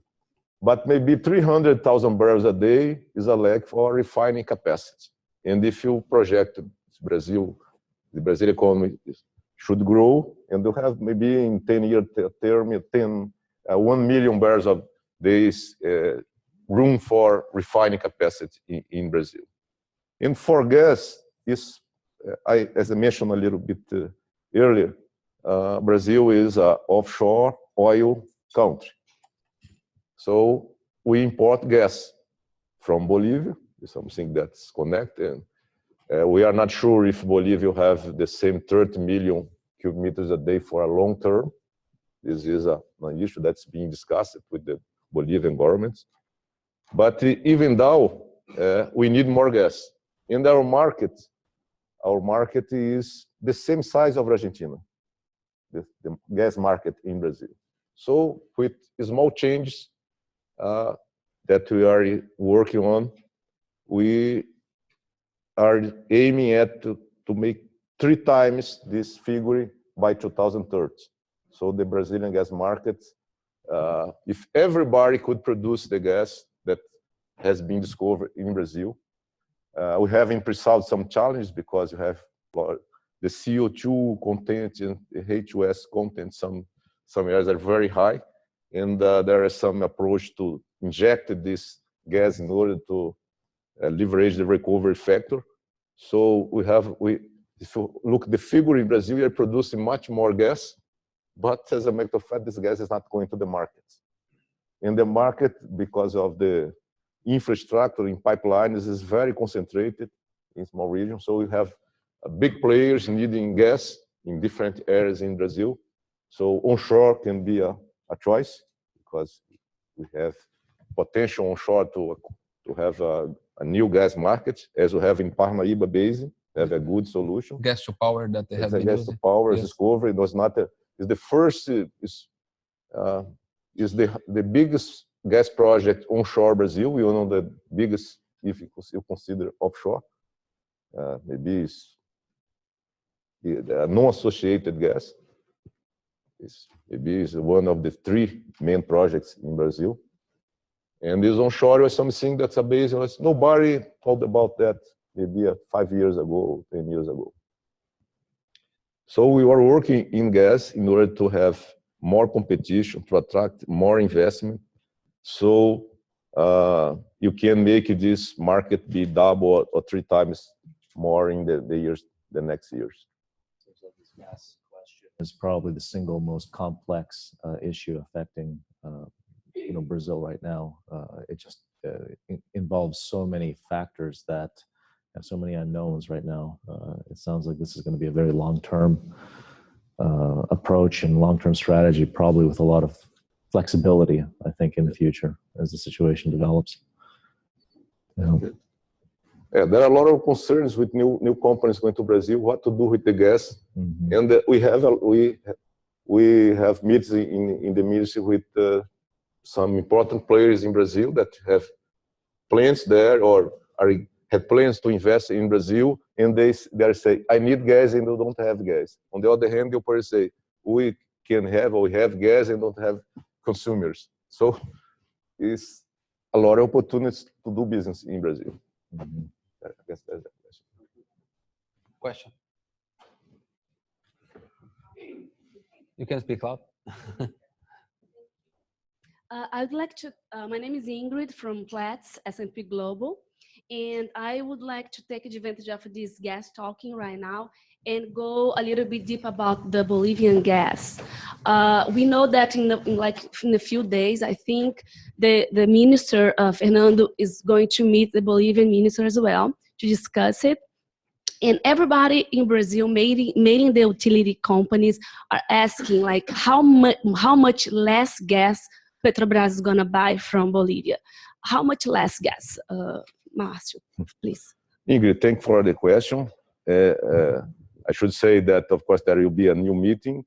But maybe 300,000 barrels a day is a lack for refining capacity. And if you project Brazil, the Brazilian economy should grow, and they'll have maybe in 10-year term, 1 million barrels of days room for refining capacity in Brazil. And for gas, as I mentioned a little bit earlier, Brazil is an offshore oil country. So we import gas from Bolivia, something that's connected. We are not sure if Bolivia will have the same 30 million cubic meters a day for a long term. This is an issue that's being discussed with the Bolivian government. But even though we need more gas, and our market is the same size of Argentina, the gas market in Brazil. So with small changes that we are working on, we are aiming at to make 3 times this figure by 2030. So the Brazilian gas market, if everybody could produce the gas that has been discovered in Brazil, we have in pre-salt some challenges, because you have the CO2 content and the H2S content, some areas are very high, and there is some approach to inject this gas in order to leverage the recovery factor. So if you look at the figure in Brazil, we are producing much more gas, but as a matter of fact, this gas is not going to the market. In the market, because of the infrastructure in pipelines, is very concentrated in small regions. So we have big players needing gas in different areas in Brazil. So onshore can be a choice, because we have potential onshore to have a new gas market, as we have in Parnaíba Basin. They have a good solution. Gas to power that they have been gas using. to power Yes. discovery. It was not is the first is the biggest gas project onshore Brazil. We know the biggest if you consider offshore. Maybe it's non-associated gas. maybe is one of the 3 main projects in Brazil. And this onshore was something that's amazing. Nobody thought about that maybe 5 years ago, 10 years ago. So we were working in gas in order to have more competition, to attract more investment. So you can make this market be double or 3 times more in the next years. Seems like this gas question is probably the single most complex issue affecting Brazil right now. It just involves so many factors that have so many unknowns right now. It sounds like this is going to be a very long-term approach and long-term strategy, probably with a lot of flexibility, I think, in the future as the situation develops. Yeah, there are a lot of concerns with new companies going to Brazil, what to do with the gas. Mm-hmm. And we have meetings in the ministry with some important players in Brazil that have plans there or had plans to invest in Brazil, and they say, I need gas and they don't have gas. On the other hand, the operators say, we have gas and don't have consumers. So it's a lot of opportunities to do business in Brazil. Mm-hmm. I guess that's the question. You can speak up. I would like to, my name is Ingrid from Platts, S&P Global, and I would like to take advantage of this gas talking right now and go a little bit deep about the Bolivian gas. We know that in a few days, I think the minister, Fernando, is going to meet the Bolivian minister as well to discuss it. And everybody in Brazil, mainly the utility companies, are asking like how much less gas Petrobras is gonna buy from Bolivia. How much less gas, Márcio, please? Ingrid, thank you for the question. I should say that, of course, there will be a new meeting.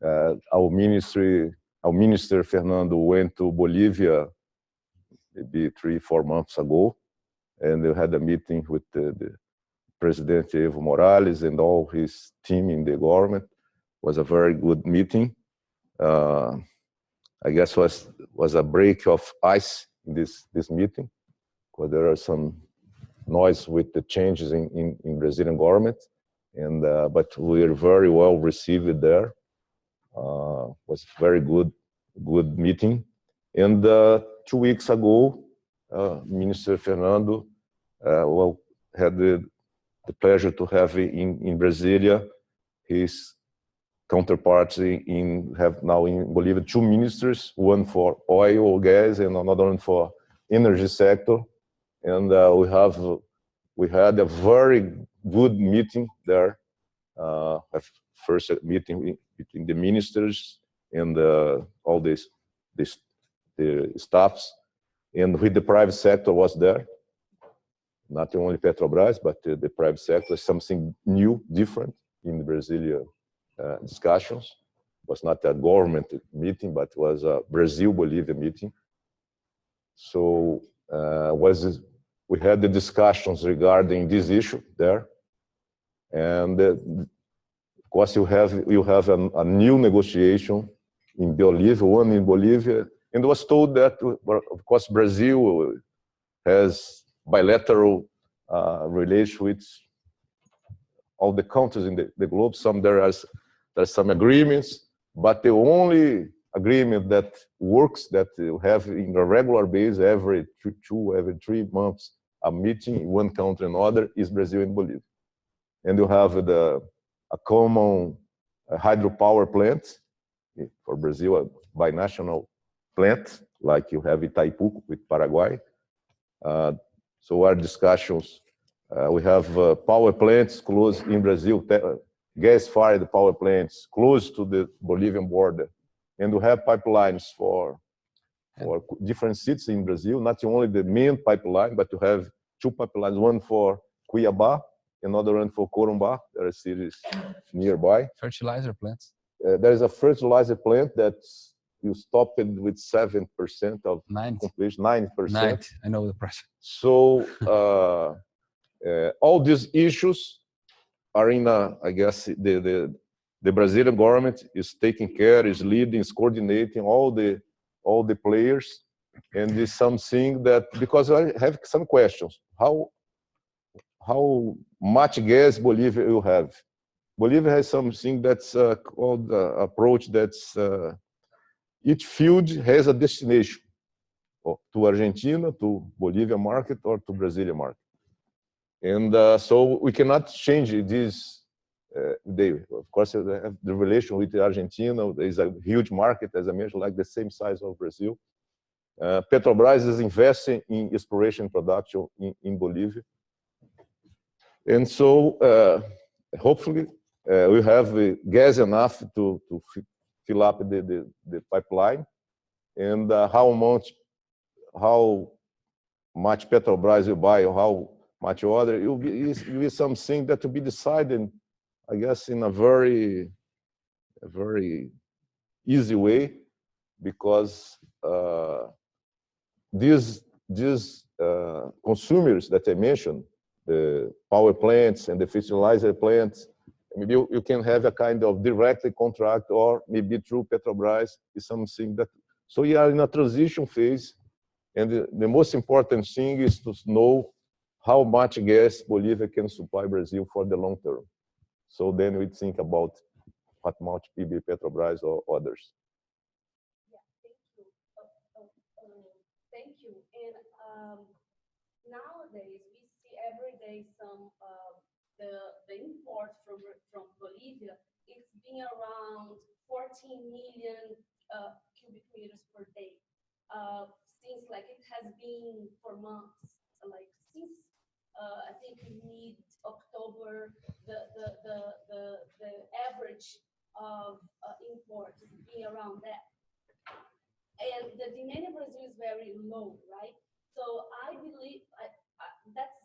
Our minister Fernando went to Bolivia maybe 3-4 months ago, and they had a meeting with the President Evo Morales and all his team in the government. It was a very good meeting. I guess was a break of ice in this meeting, because there are some noise with the changes in Brazilian government, and but we are very well received there. Was very good meeting. And 2 weeks ago, Minister Fernando had the pleasure to have in Brasilia his counterparts have now in Bolivia 2 ministers, one for oil or gas and another one for energy sector. And we had a very good meeting there. A first meeting between the ministers and all the staffs, and with the private sector was there. Not only Petrobras, but the private sector, something new, different in the Brazilian discussions. It was not a government meeting, but was a Brazil-Bolivia meeting. So we had the discussions regarding this issue there. And of course, you have a new negotiation in Bolivia, one in Bolivia, and was told that, of course, Brazil has bilateral relations with all the countries in the globe. There's some agreements, but the only agreement that works, that you have in a regular basis every 3 months, a meeting in one country and another, is Brazil and Bolivia. And you have a common hydropower plant for Brazil, a binational plant, like you have Itaipu with Paraguay. So our discussions, we have power plants close in Brazil, gas-fired power plants close to the Bolivian border. And we have pipelines for different cities in Brazil, not only the main pipeline, but you have 2 pipelines, one for Cuiabá, another one for Corumbá. There are cities nearby. Fertilizer plants. There is a fertilizer plant that you stop it with 7% of 90. completion, 90%. 90, I know the price. So all these issues are in, I guess, the the Brazilian government is taking care, is leading, is coordinating all the players, and it's something that, because I have some questions. How much gas Bolivia will have? Bolivia has something that's called approach that's each field has a destination, to Argentina, to Bolivia market, or to Brazilian market. And so we cannot change this. Of course, they have the relation with Argentina. There is a huge market, as I mentioned, like the same size of Brazil. Petrobras is investing in exploration and production in Bolivia. And so hopefully we have gas enough to fill up the pipeline. And how much Petrobras will buy, or how much other, it will be something that will be decided, I guess, in a very easy way, because these consumers that I mentioned, the power plants and the fertilizer plants, maybe you can have a kind of direct contract, or maybe through Petrobras is something that. So we are in a transition phase, and the most important thing is to know how much gas Bolivia can supply Brazil for the long term. So then we think about what much maybe Petrobras or others. Yeah, thank you. And nowadays we see every day some the import from Bolivia. It's been around 14 million cubic meters per day. Since like it has been for months, like since I think mid-October, the average of import is being around that. And the demand in Brazil is very low, right? So I believe that's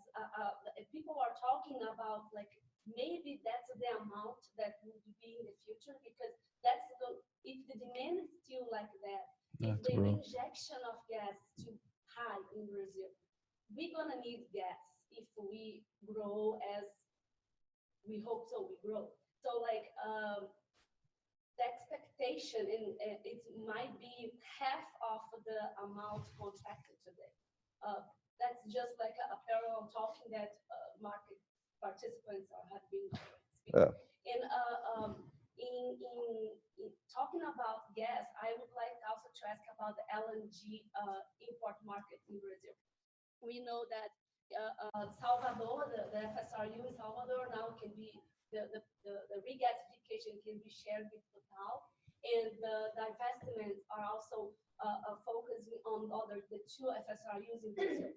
people are talking about like maybe that's the amount that would be in the future, because that's if the demand is still like that, if the injection of gas is too high in Brazil, we're gonna need gas if we grow as we hope so we grow. So like the expectation it might be half of the amount contracted today. That's just like a parallel talking that market participants have been speaking. And in talking about gas, I would like also to ask about the LNG import market in Brazil. We know that Salvador, the FSRU in Salvador now can be the regasification can be shared with Total, and the divestments are also focusing on the two FSRUs in Brazil.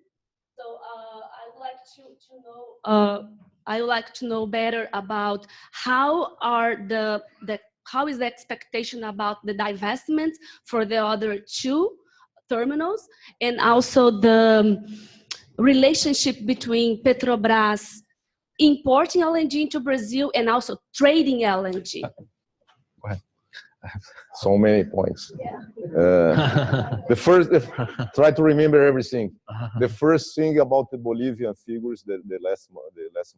So I would like to know. I would like to know better about how is the expectation about the divestment for the other two terminals, and also the relationship between Petrobras importing LNG into Brazil and also trading LNG. Go ahead. So many points. Yeah. The first, try to remember everything. The first thing about the Bolivian figures, the last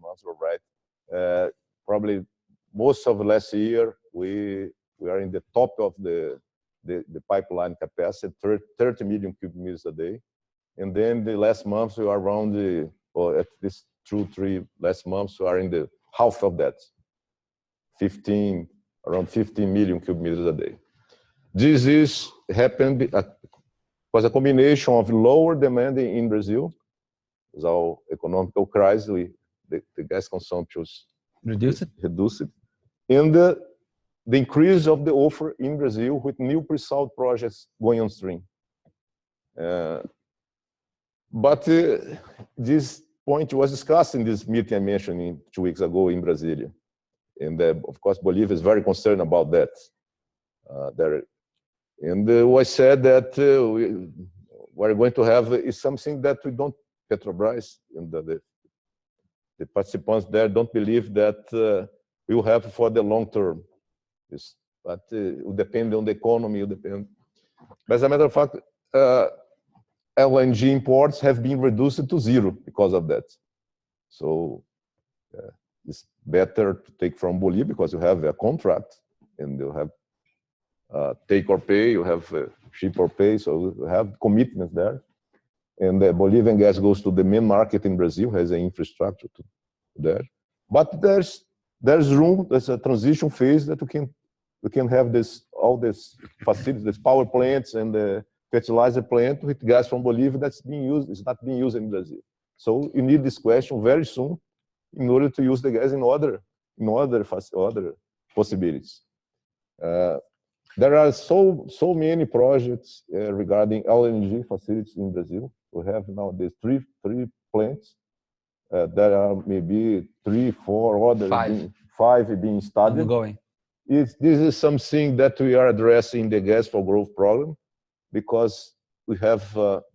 months were right. Probably most of last year, we are in the top of the pipeline capacity, 30 million cubic meters a day. And then the last months we are around or at least 2-3 last months we are in the half of that, around 15 million cubic meters a day. This happened was a combination of lower demand in Brazil, so economical crisis, the gas consumption reduced, and the increase of the offer in Brazil with new pre-salt projects going on stream. But this point was discussed in this meeting I mentioned 2 weeks ago in Brasilia. And of course, Bolivia is very concerned about that. And it was said that we're going to have is something that we don't, Petrobras and the participants there don't believe that we will have for the long term. But it will depend on the economy, it will depend. But as a matter of fact, LNG imports have been reduced to zero because of that. So it's better to take from Bolivia because you have a contract and you have take or pay, you have ship or pay, so you have commitments there. And the Bolivian gas goes to the main market in Brazil, has an infrastructure to there. But there's room, there's a transition phase that we can have all these facilities, these power plants and the fertilizer plant with gas from Bolivia that's being used, it's not being used in Brazil. So you need this question very soon in order to use the gas in other possibilities. There are so many projects regarding LNG facilities in Brazil. We have now these three plants. There are maybe 3, 4 others, five being studied. Ongoing. This is something that we are addressing the Gas for Growth program, because we have,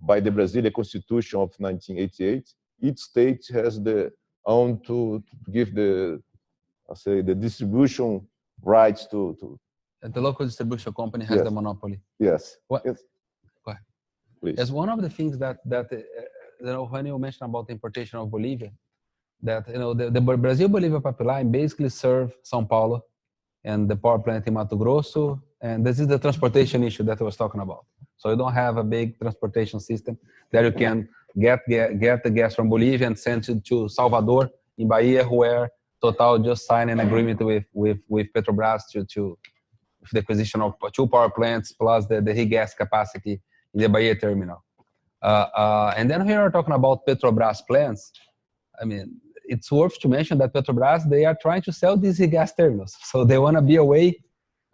by the Brazilian Constitution of 1988, each state has the own to give the distribution rights to. The local distribution company has the monopoly. Yes. What? Yes. Go ahead. Please. As one of the things that when you mentioned about the importation of Bolivia, that the Brazil-Bolivia pipeline basically serve São Paulo and the power plant in Mato Grosso, and this is the transportation issue that I was talking about. So you don't have a big transportation system that you can get the gas from Bolivia and send it to Salvador in Bahia, where Total just signed an agreement with Petrobras to the acquisition of 2 power plants plus the regas capacity in the Bahia terminal. And then here we're talking about Petrobras plants. I mean, it's worth to mention that Petrobras, they are trying to sell these gas terminals. So they want to be away.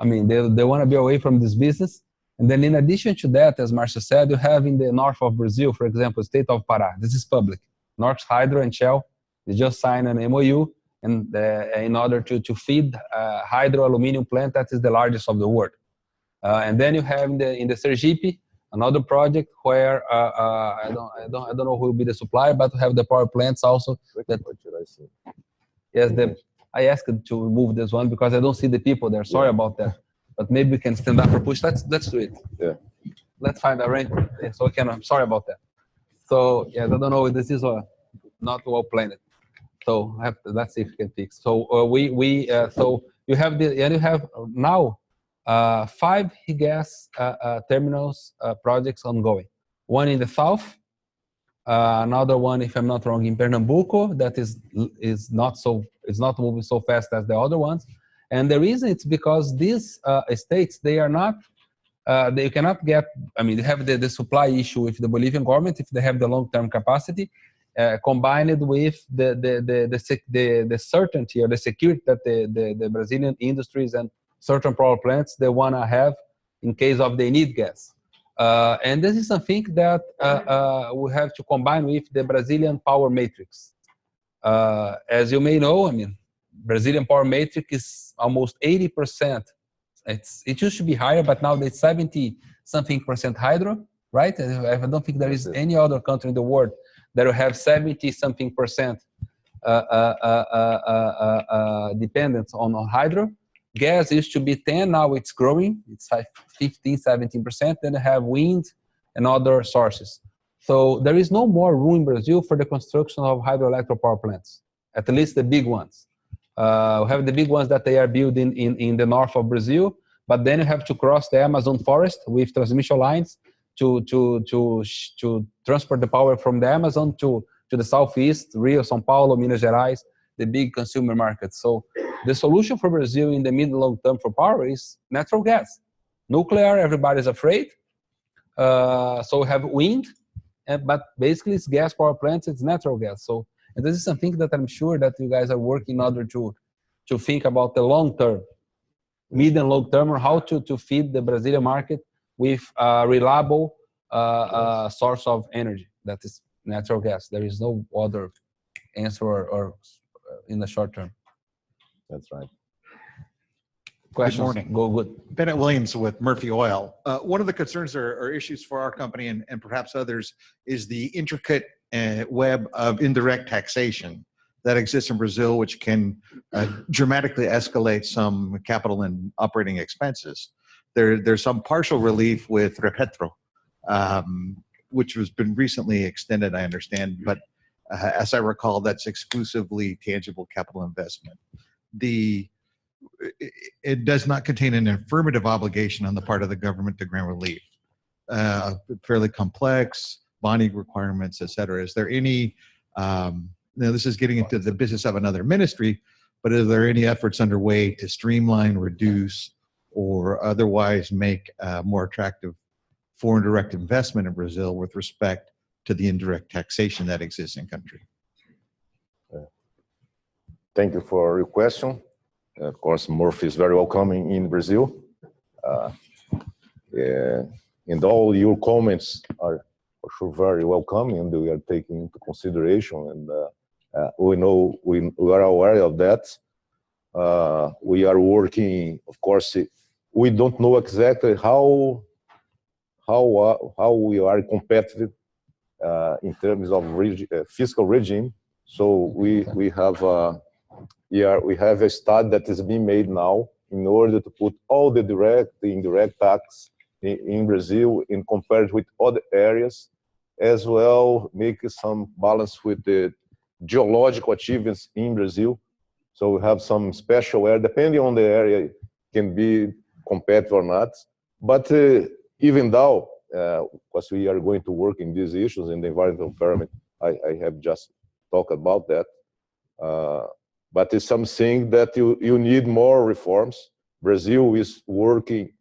I mean, they want to be away from this business. And then in addition to that, as Márcio said, you have in the north of Brazil, for example, state of Pará. This is public. Norsk Hydro and Shell, they just signed an MOU and in order to feed hydro aluminum plant that is the largest of the world. And then you have in the Sergipe, another project where I don't know who will be the supplier, but we have the power plants also. Yes, I asked to remove this one because I don't see the people there. Sorry about that, but maybe we can stand up or push. Let's do it. Yeah. Let's find a arrangement. So we can. I'm sorry about that. So yeah, I don't know if this is not well planned. So let's see if we can fix. So so you have you have now 5 gas terminals projects ongoing. One in the south, another one, if I'm not wrong, in Pernambuco that is not moving so fast as the other ones. And the reason it's because these states, they are not they cannot get. I mean, they have the supply issue with the Bolivian government if they have the long-term capacity. Combined with the certainty or the security that the Brazilian industries and certain power plants they want to have in case of they need gas. And this is something that we have to combine with the Brazilian power matrix. As you may know, I mean, Brazilian power matrix is almost 80%. It used to be higher, but now it's 70-something% hydro, right? I don't think there is any other country in the world that will have 70-something% dependence on hydro. Gas used to be 10, now it's growing. It's 15-17%. Then you have wind and other sources. So there is no more room in Brazil for the construction of hydroelectric power plants, at least the big ones. We have the big ones that they are building in the north of Brazil, but then you have to cross the Amazon forest with transmission lines to transport the power from the Amazon to the southeast, Rio, São Paulo, Minas Gerais, the big consumer markets. So the solution for Brazil in the mid and long term for power is natural gas. Nuclear, everybody's afraid. So we have wind, but basically it's gas power plants, it's natural gas. So and this is something that I'm sure that you guys are working in order to think about the long term, mid and long term, or how to feed the Brazilian market with a reliable source of energy that is natural gas. There is no other answer or in the short term. That's right. Questions? Good morning. Go good. Bennett Williams with Murphy Oil. One of the concerns or issues for our company and perhaps others is the intricate web of indirect taxation that exists in Brazil, which can dramatically escalate some capital and operating expenses. There's some partial relief with Repetro, which has been recently extended, I understand. But As I recall, that's exclusively tangible capital investment. It does not contain an affirmative obligation on the part of the government to grant relief. Fairly complex bonding requirements, et cetera. Is there any, now this is getting into the business of another ministry, but are there any efforts underway to streamline, reduce, or otherwise make more attractive foreign direct investment in Brazil with respect to the indirect taxation that exists in country? Thank you for your question. Of course, Murphy is very welcoming in Brazil. And all your comments are for sure very welcome, and we are taking into consideration. And we know we are aware of that. We are working, of course. We don't know exactly how we are competitive in terms of fiscal regime. So we have a study that is being made now in order to put all the direct, the indirect tax in Brazil and compare it with other areas, as well make some balance with the geological achievements in Brazil. So we have some special area, depending on the area, can be competitive or not. But even though, because we are going to work in these issues in the environmental environment, I have just talked about that. But it's something that you need more reforms. Brazil is working.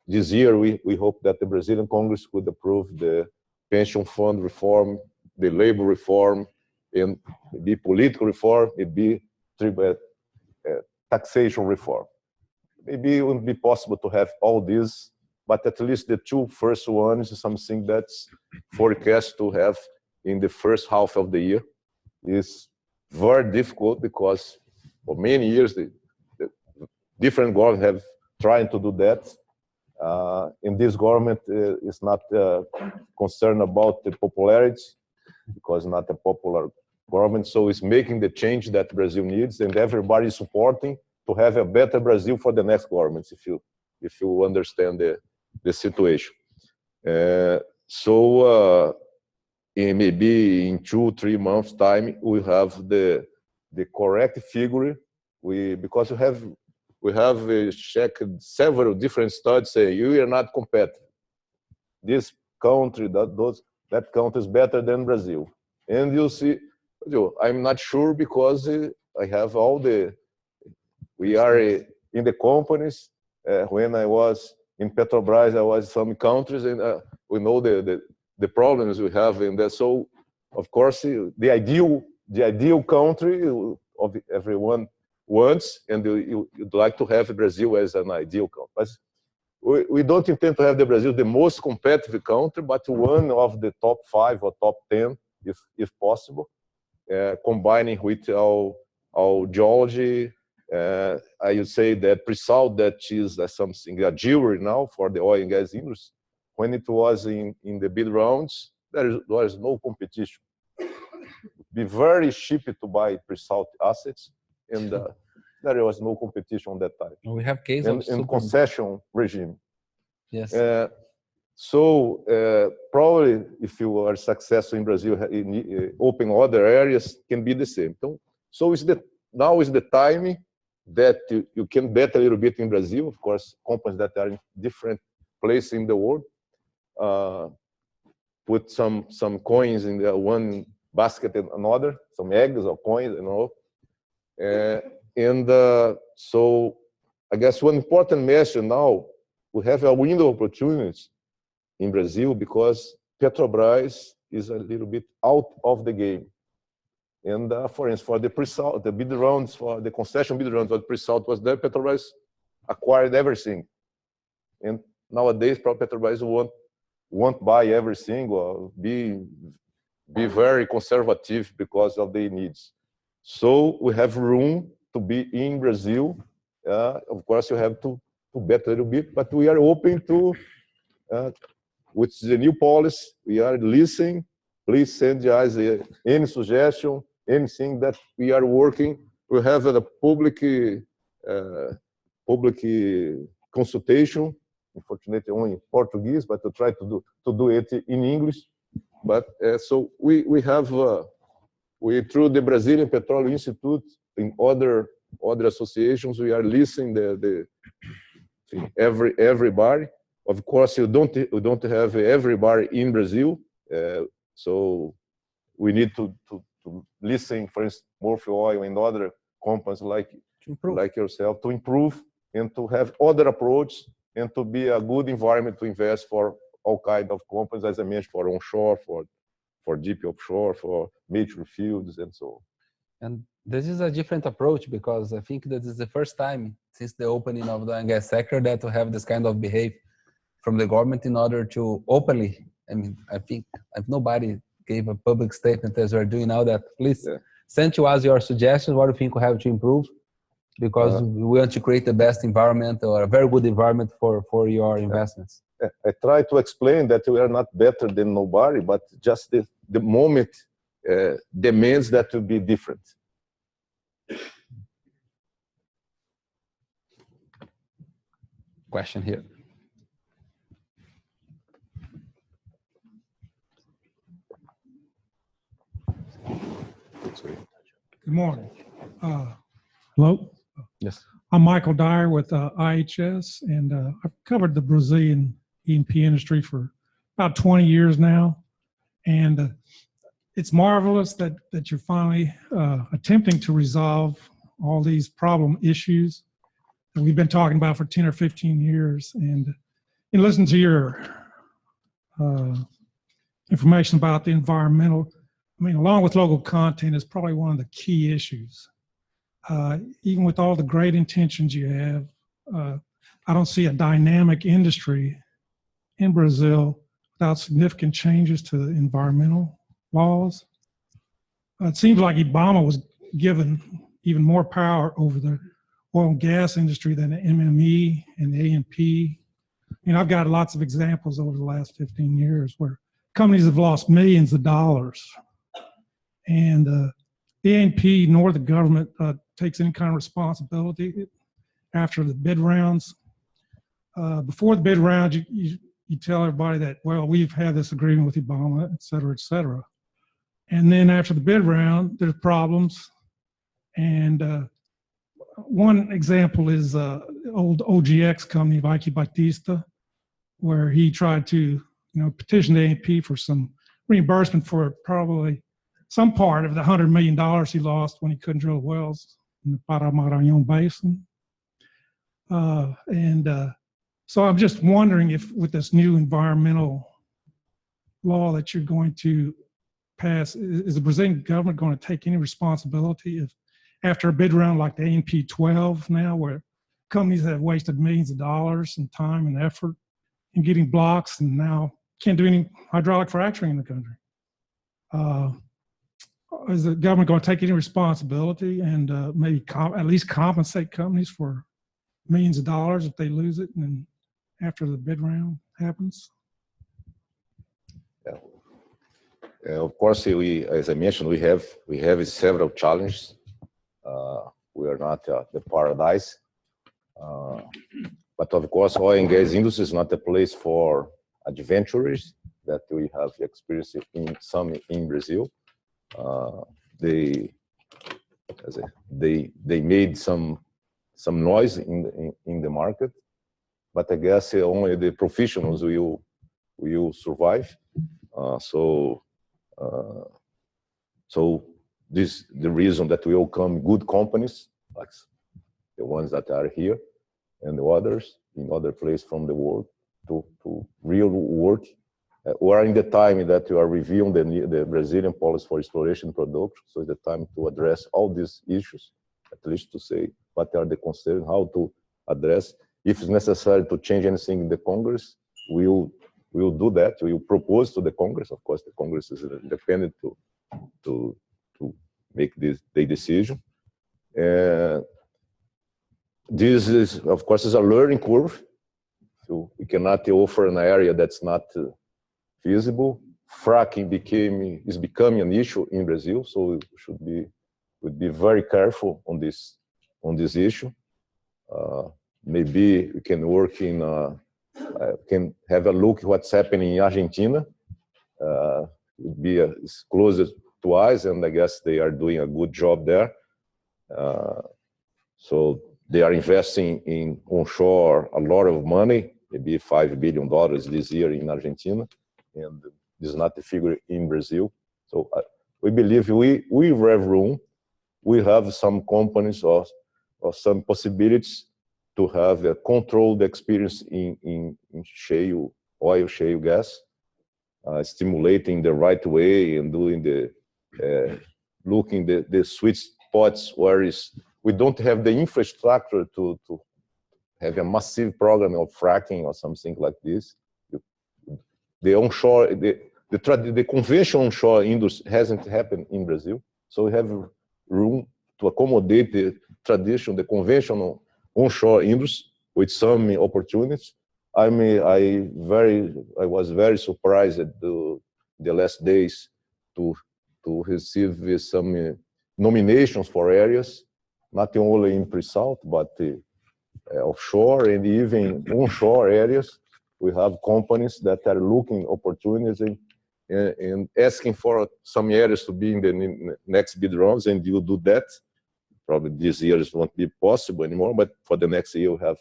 This year, we hope that the Brazilian Congress would approve the pension fund reform, the labor reform, and maybe political reform, maybe taxation reform. Maybe it wouldn't be possible to have all these, but at least the two first ones is something that's forecast to have in the first half of the year. It's very difficult because for many years, the different governments have tried to do that. And this government is not concerned about the popularity because not a popular government. So it's making the change that Brazil needs, and everybody is supporting to have a better Brazil for the next governments, if you understand the situation. So maybe in 2-3 months' time, we have the correct figure. Because we have checked several different studies saying you are not competitive. This country, that country is better than Brazil. And you see, I'm not sure because I have all we are in the companies. When I was in Petrobras, I was in some countries, and we know the problems we have in that. So, of course, the ideal country of everyone wants, and you'd like to have Brazil as an ideal country. But we don't intend to have the Brazil the most competitive country, but one of the top 5 or top 10, if possible, combining with our geology. I would say that pre-salt, that is something, a jewelry now for the oil and gas industry. When it was in the bid rounds, there was no competition. It'd be very cheap to buy pre-salt assets, and there was no competition at that time. We have cases in concession regime. Yes. So probably if you are successful in Brazil, open other areas can be the same. So now is the timing that you can bet a little bit in Brazil. Of course, companies that are in different places in the world put some coins in the one basket and another, some eggs or coins, so I guess one important message now, we have a window of opportunities in Brazil because Petrobras is a little bit out of the game. And for instance, for the pre-salt, the bid rounds, for the concession bid rounds, for the pre-salt was there, Petrobras acquired everything. And nowadays, Petrobras won't buy everything or be very conservative because of their needs. So we have room to be in Brazil. Of course, you have to bet a little bit, but we are open to, with the new policy, we are listening. Please send us any suggestion, anything that we are working. We have a public consultation, unfortunately only in Portuguese, but to try to do it in English. But so we have we through the Brazilian Petroleum Institute in other associations, we are listening everybody. Of course, you don't have everybody in Brazil, so we need to listen, for instance, Murphy Oil and other companies like yourself to improve and to have other approaches and to be a good environment to invest for all kinds of companies, as I mentioned, for onshore, for deep offshore, for mature fields, and so on. And this is a different approach because I think that is the first time since the opening of the oil and gas sector that we have this kind of behavior from the government in order to openly, I mean, I think nobody gave a public statement as we're doing now that please send to us your suggestions, what you think we have to improve, because we want to create the best environment or a very good environment for your investments. I try to explain that we are not better than nobody, but just the moment demands that to be different. Question here. Good morning. Hello? Yes. I'm Michael Dyer with IHS, and I've covered the Brazilian E&P industry for about 20 years now. And it's marvelous that you're finally attempting to resolve all these problem issues that we've been talking about for 10 or 15 years. And listen to your information about the environmental. I mean, along with local content is probably one of the key issues. Even with all the great intentions you have, I don't see a dynamic industry in Brazil without significant changes to the environmental laws. It seems like Ibama was given even more power over the oil and gas industry than the MME and the A&P. I mean, I've got lots of examples over the last 15 years where companies have lost millions of dollars. And the A&P nor the government takes any kind of responsibility after the bid rounds. Before the bid rounds, you tell everybody that, well, we've had this agreement with Ibama, et cetera, et cetera. And then after the bid round, there's problems. And one example is old OGX company, Ike Batista, where he tried to petition the A&P for some reimbursement for probably some part of the $100 million he lost when he couldn't drill wells in the Pará-Maranhão Basin. So I'm just wondering if with this new environmental law that you're going to pass, is the Brazilian government going to take any responsibility if after a bid round like the A&P 12 now, where companies have wasted millions of dollars and time and effort in getting blocks and now can't do any hydraulic fracturing in the country? Is the government going to take any responsibility and maybe at least compensate companies for millions of dollars if they lose it and then after the bid round happens? Of course, as I mentioned, we have several challenges. We are not the paradise, but of course, oil and gas industry is not a place for adventurers that we have experienced in Brazil. They made some noise in the market, but I guess only the professionals will survive. So this the reason that we welcome good companies like the ones that are here and the others in other places from the world to real work. We are in the time that you are reviewing the Brazilian policy for exploration and production. So it's the time to address all these issues, at least to say what are the concerns, how to address. If it's necessary to change anything in the Congress, we'll do that. We will propose to the Congress. Of course, the Congress is independent to make the decision. This is, of course, is a learning curve. So we cannot offer an area that's not feasible. Fracking is becoming an issue in Brazil, so we would be very careful on this issue. Maybe we can work can have a look at what's happening in Argentina. It's closer to us, and I guess they are doing a good job there. So they are investing in onshore a lot of money, maybe $5 billion this year in Argentina, and this is not the figure in Brazil. So we believe we have room. We have some companies or some possibilities to have a controlled experience in shale oil, shale gas, stimulating the right way and doing the looking the sweet spots where we don't have the infrastructure to have a massive program of fracking or something like this. The onshore, the conventional onshore industry hasn't happened in Brazil, so we have room to accommodate the traditional, the conventional onshore industry with some opportunities. I was very surprised at the last days to receive some nominations for areas, not only in pre-salt, but offshore and even onshore areas. We have companies that are looking opportunities and asking for some areas to be in the next bid rounds, and you do that. Probably this year it won't be possible anymore, but for the next year we have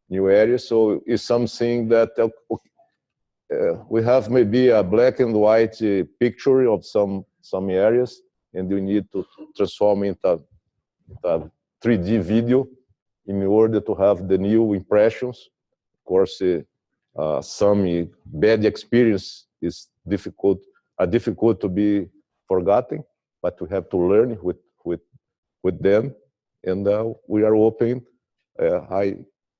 new areas. So it's something that we have maybe a black and white picture of some areas, and we need to transform into a 3D video in order to have the new impressions. Of course, some bad experience is difficult to be forgotten, but we have to learn with them, and we are open.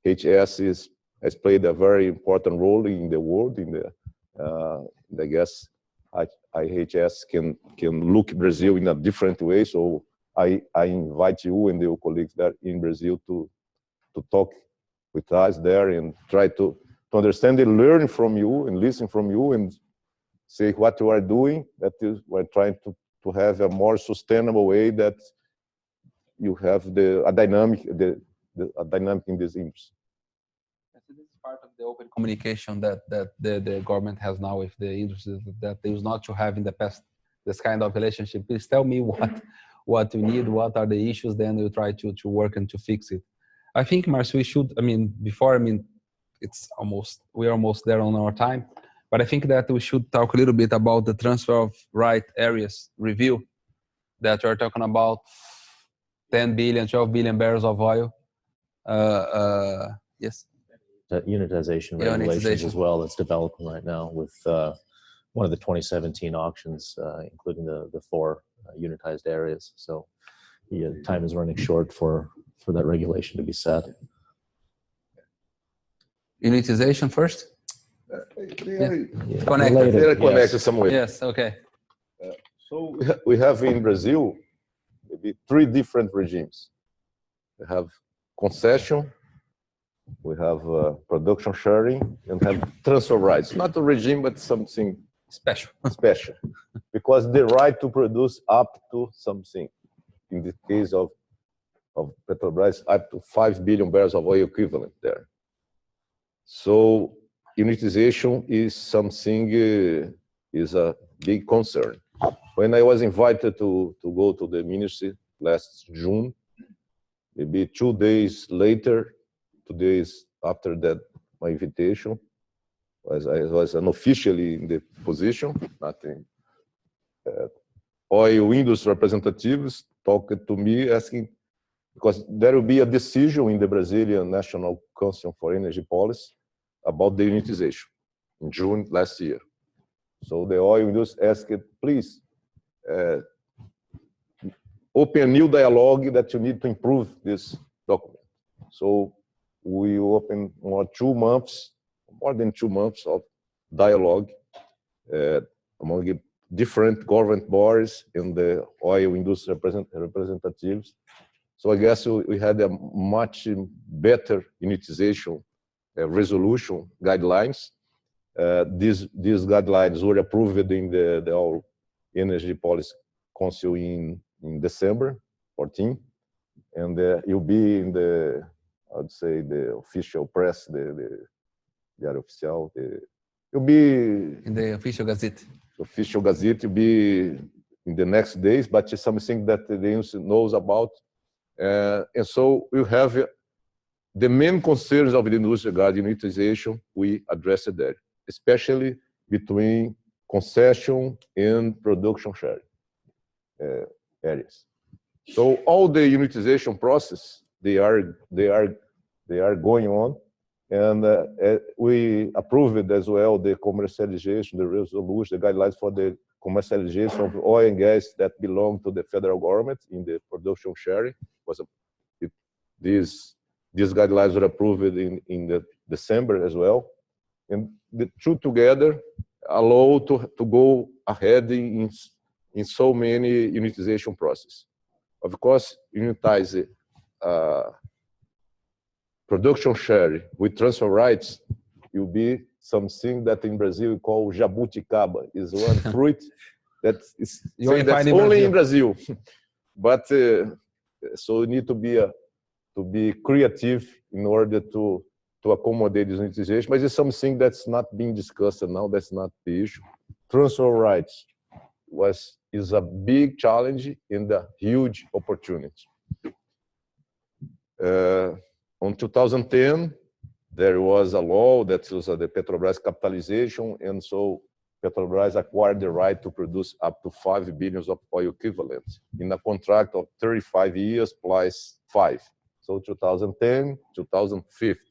IHS has played a very important role in the world. I guess IHS can look Brazil in a different way. So I invite you and your colleagues there in Brazil to talk with us there and try to understand and learn from you and listen from you and say what you are doing. That is, we're trying to have a more sustainable way that you have a dynamic in this industry. This is part of the open communication that the government has now with the industry that they used not to have in the past. This kind of relationship. Please tell me what you need, what are the issues, then we'll try to work and to fix it. I think, Márcio, we should. We're almost there on our time, but I think that we should talk a little bit about the transfer of right areas review that we're talking about. 10 billion, 12 billion barrels of oil. Yes. Unitization regulations as well that's developing right now with one of the 2017 auctions, including the 4 unitized areas. So time is running short for that regulation to be set. Unitization first? They're Related, connected yes. some way. Yes, okay. So we have in Brazil maybe 3 different regimes. We have concession, we have production sharing, and have transfer rights. Not a regime, but something Special. Because the right to produce up to something. In the case of Petrobras, up to 5 billion barrels of oil equivalent there. So unitization is something, is a big concern. When I was invited to go to the ministry last June, maybe 2 days later, 2 days after that, my invitation, I was unofficially in the position, nothing. Oil industry representatives talked to me asking, because there will be a decision in the Brazilian National Council for Energy Policy about the unitization in June last year. So the oil industry asked, please, open a new dialogue that you need to improve this document. So we opened more than 2 months of dialogue among different government bodies and the oil industry representatives. So I guess we had a much better unitization resolution guidelines. These guidelines were approved in the Oil Energy Policy Council in December 14, and you'll be in the, I'd say, the official press, the Diário Oficial. You'll be In the official gazette. Official Gazette. You'll be in the next days, but it's something that the industry knows about. And so we have the main concerns of the industry regarding utilization, we addressed there, especially between concession and production sharing areas. So all the unitization process, they are going on, and we approved as well the commercialization, the resolution, the guidelines for the commercialization of oil and gas that belong to the federal government in the production sharing. These guidelines were approved in the December as well, and the two together allow to go ahead in so many unitization processes. Of course, unitize production sharing with transfer rights will be something that in Brazil we call jabuticaba. Is one fruit that is that's only in Brazil. But so you need to be creative in order to accommodate this unitization. But it's something that's not being discussed now. That's not the issue. Transfer rights is a big challenge and a huge opportunity. On 2010, there was a law that was the Petrobras capitalization, and so Petrobras acquired the right to produce up to 5 billion of oil equivalents in a contract of 35 years plus 5. So 2010, 2050,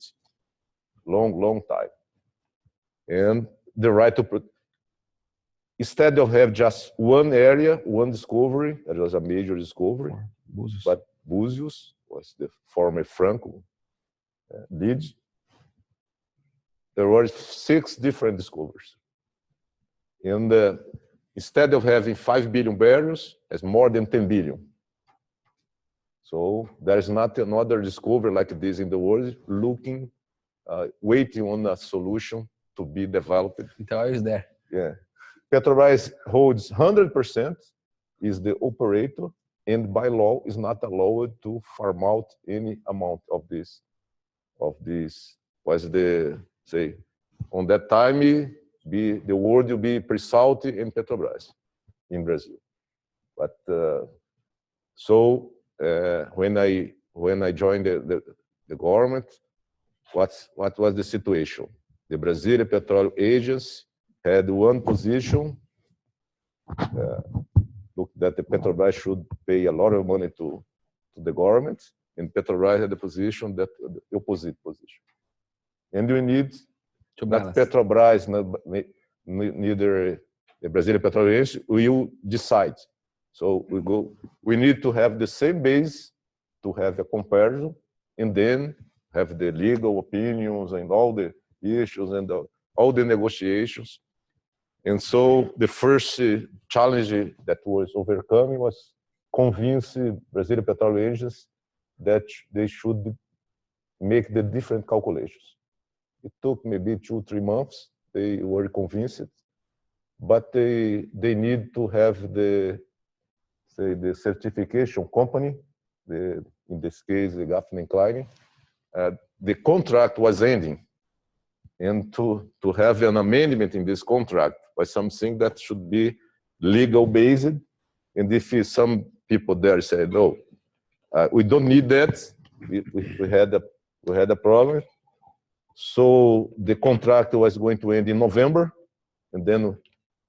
long time. And the right to instead of have just one area, one discovery, that was a major discovery, but Búzios was the former Franco lead. There were 6 different discoveries. And instead of having 5 billion barrels, it's more than 10 billion. So there is not another discovery like this in the world looking, waiting on a solution to be developed. Então is there. Yeah. Petrobras holds 100%, is the operator, and by law is not allowed to farm out any amount of this. Was the say on that time the word will be pre-salt and Petrobras in Brazil. But so when I joined the government, what was the situation? The Brazilian Petroleum Agency had one position, look, that the Petrobras should pay a lot of money to the government, and Petrobras had the position that the opposite position. And we need to not Petrobras, neither the Brazilian Petroleum Agency will decide. So we need to have the same base to have a comparison, and then have the legal opinions and all the issues and all the negotiations. And so the first challenge that was overcoming was convince Brazilian Petroleum Agency that they should make the different calculations. It took maybe 2-3 months. They were convinced, but they need to have the certification company, in this case, the Gaffney & Klein. The contract was ending, and to have an amendment in this contract was something that should be legal based. And if some people there said, no, we don't need that, we had a problem. So the contract was going to end in November, and then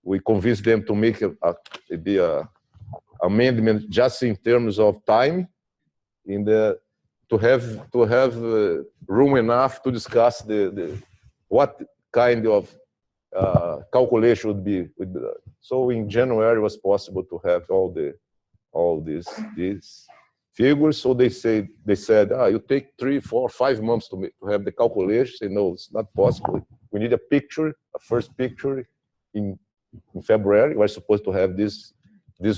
we convinced them to make a amendment just in terms of time, to have room enough to discuss what kind of calculation would be done. So in January it was possible to have all these figures. So they said, you take 3, 4, 5 months to have the calculation. Say, no, it's not possible. We need a picture, a first picture in February. We're supposed to have this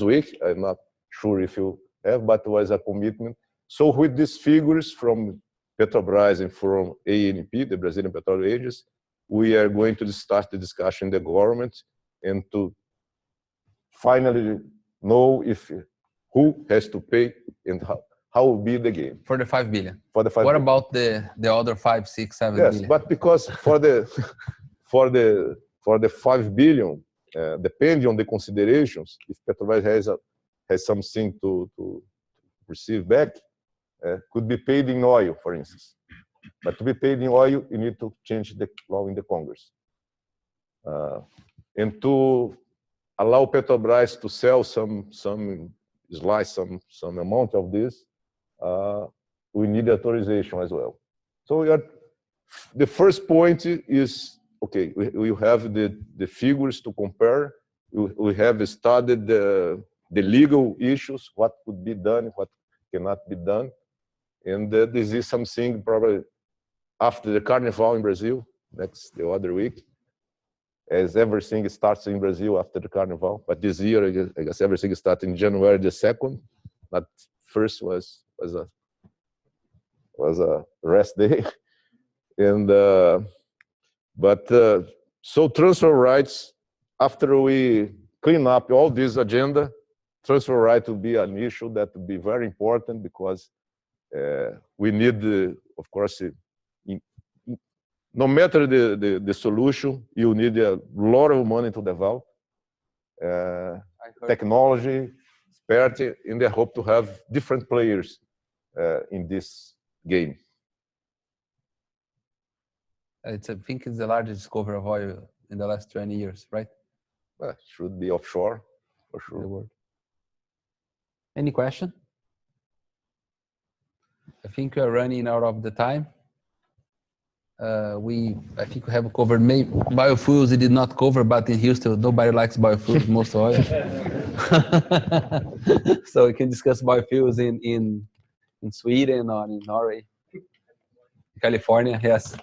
week. I'm not sure if you have, but it was a commitment. So with these figures from Petrobras and from ANP, the Brazilian Petroleum Agency, we are going to start the discussion in the government and to finally know who has to pay and how will be the game. For the 5 billion. For the 5 what billion. About the other 5, 6, 7 yes, billion? but because for the 5 billion, depending on the considerations, if Petrobras has something to receive back, could be paid in oil, for instance. But to be paid in oil, you need to change the law in the Congress. And to allow Petrobras to sell some amount of this, we need authorization as well. So the first point is, okay, we have the figures to compare. We have studied the legal issues, what could be done, what cannot be done. And this is something probably after the Carnival in Brazil, the other week, as everything starts in Brazil after the Carnival. But this year, I guess everything starts in January the 2nd. But first was a rest day. And so transfer rights, after we clean up all this agenda, transfer right will be an issue that will be very important, because we need, of course, no matter the solution, you need a lot of money to develop technology, expertise, and I hope to have different players in this game. I think it's the largest discovery of oil in the last 20 years, right? Should be offshore, for In the sure. world. Any question? I think we are running out of the time. I think we have covered biofuels. We did not cover, but in Houston, nobody likes biofuels, most oil. So we can discuss biofuels in Sweden or in Norway, California. Yes.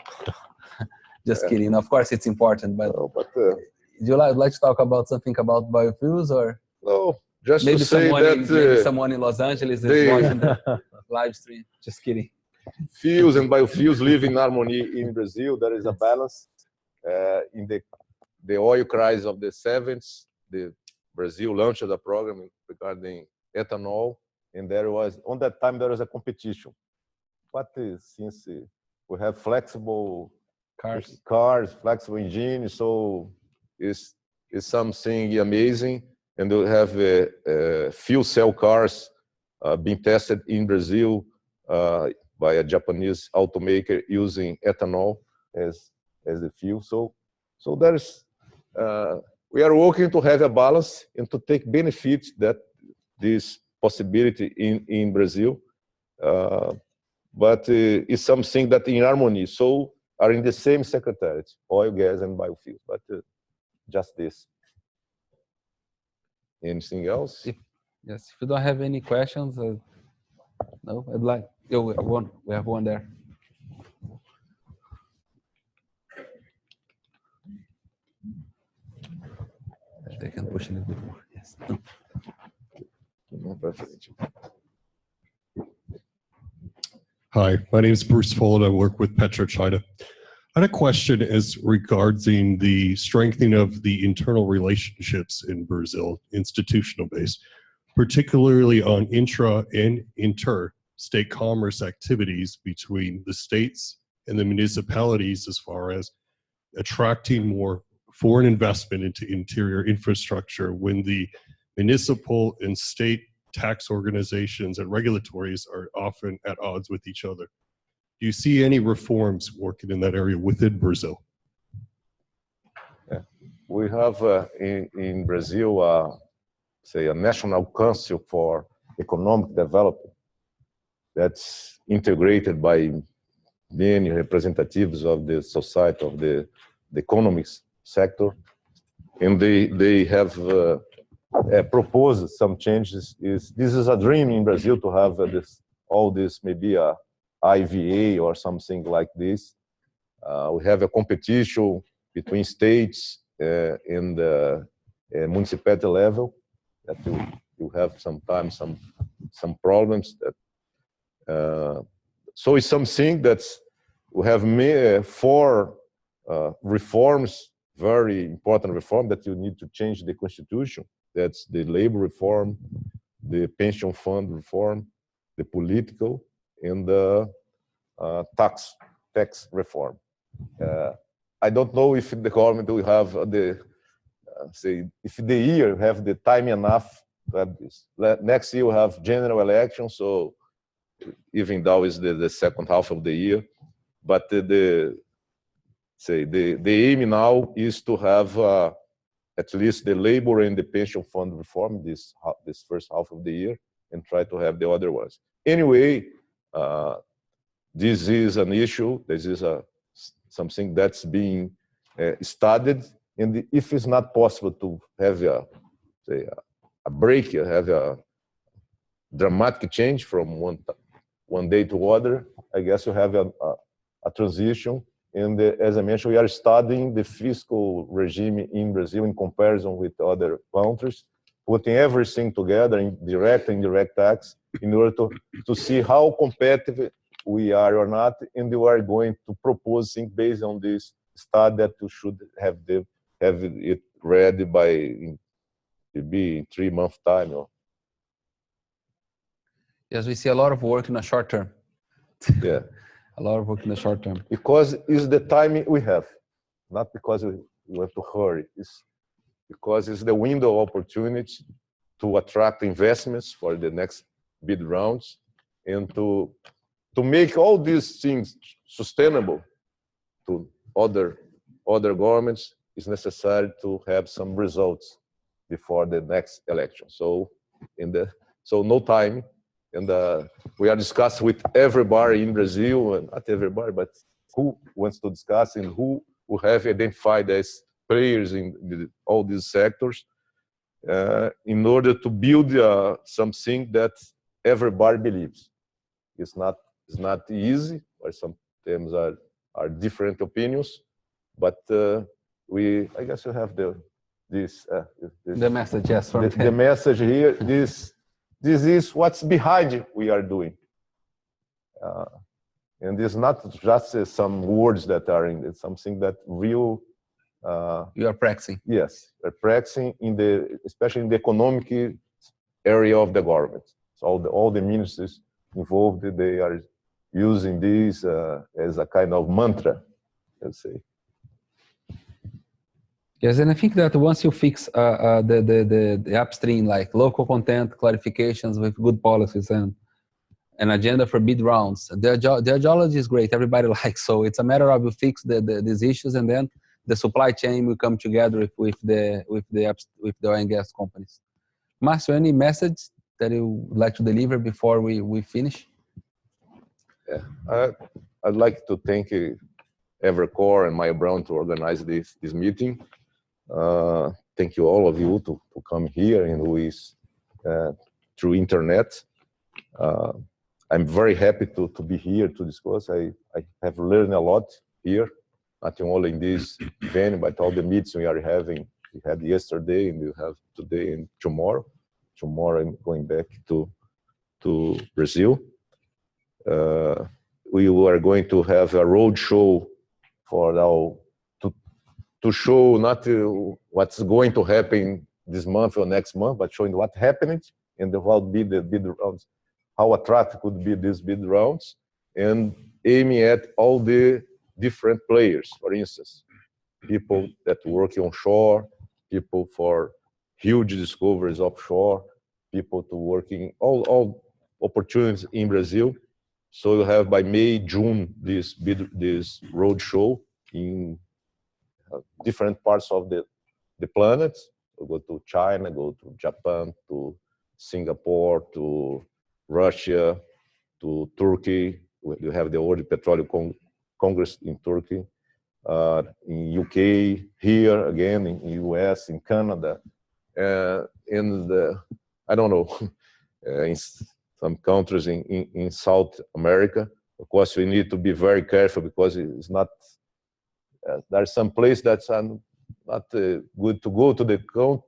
Just kidding. Of course, it's important, but do you like to talk about something about biofuels, or No, just maybe to say maybe someone in Los Angeles is watching the live stream? Just kidding. Fuels and biofuels live in harmony in Brazil. There is a balance. In the oil crisis of the 70s, Brazil launched a program regarding ethanol, and on that time there was a competition. But since we have flexible cars, flexible engines, so it's something amazing. And we have fuel cell cars being tested in Brazil by a Japanese automaker using ethanol as the fuel. So there's we are working to have a balance and to take benefit that this possibility in Brazil, but it's something that in harmony. So are in the same secretariat, oil, gas, and biofuels. But just this. Anything else? Yes. If you don't have any questions, no, I'd like. We have one there. They can push a little bit more. Yes. Hi, my name is Bruce Fold. I work with PetroChina. I had a question regarding the strengthening of the internal relationships in Brazil, institutional base, particularly on intra and inter-state commerce activities between the states and the municipalities, as far as attracting more foreign investment into interior infrastructure when the municipal and state tax organizations and regulatories are often at odds with each other. Do you see any reforms working in that area within Brazil? Yeah. We have in Brazil, say, a national council for economic development that's integrated by many representatives of the society, of the economics sector, and they have proposed some changes. This is a dream in Brazil to have all this, maybe a IVA or something like this. We have a competition between states and the municipality level that you have sometimes some problems. So it's something that we have 4 reforms, very important reform that you need to change the constitution. That's the labor reform, the pension fund reform, the political, and the tax reform. I don't know if the government will have say, if the year have the time enough to have this. Next year we have general election, so even though is the second half of the year, but the aim now is to have at least the labor and the pension fund reform this first half of the year, and try to have the other ones. Anyway, this is an issue. This is something that's being studied, and if it's not possible to have a break, have a dramatic change from one day to other, I guess you have a transition. And as I mentioned, we are studying the fiscal regime in Brazil in comparison with other countries, putting everything together in direct and indirect tax in order to see how competitive we are or not, and we are going to propose things based on this study that we should have it ready by maybe in 3 months' time. Yes, we see a lot of work in the short term. Yeah. A lot of work in the short term. Because it's the time we have, not because we want to hurry. It's because it's the window of opportunity to attract investments for the next bid rounds, and to make all these things sustainable to other governments. Is necessary to have some results before the next election. So no time. And we are discussing with everybody in Brazil, and not everybody, but who wants to discuss and who have identified as players in all these sectors, in order to build something that everybody believes. It's not easy, or sometimes are different opinions, but I guess you have this the message, yes, from the message here. This is what's behind we are doing. And it's not just some words that are in it, it's something that real. You are practicing. Yes, we're practicing especially in the economic area of the government. So all the ministers involved, they are using this as a kind of mantra, let's say. Yes, and I think that once you fix the upstream, like local content, clarifications with good policies and an agenda for bid rounds, the ideology is great. Everybody likes. So it's a matter of you fix these issues, and then the supply chain will come together with the oil and gas companies. Márcio, any message that you would like to deliver before we finish? Yeah, I'd like to thank Evercore and Maya Brown to organize this meeting. Thank you all of you to come here and through internet. I'm very happy to be here to discuss. I have learned a lot here, not only in this event, but all the meetings we are having. We had yesterday, and we have today and tomorrow. Tomorrow I'm going back to Brazil. We are going to have a road show to show not what's going to happen this month or next month, but showing what happened and what will be the bid rounds, how attractive could be these bid rounds, and aiming at all the different players. For instance, people that work onshore, people for huge discoveries offshore, people to working all opportunities in Brazil. So you have by May, June this road show in different parts of the planet. We'll go to China, go to Japan, to Singapore, to Russia, to Turkey. You have the World Petroleum Congress in Turkey, in UK, here again, in US, in Canada, and I don't know, in some countries in South America. Of course, we need to be very careful because it's not. There's some place that's not good to go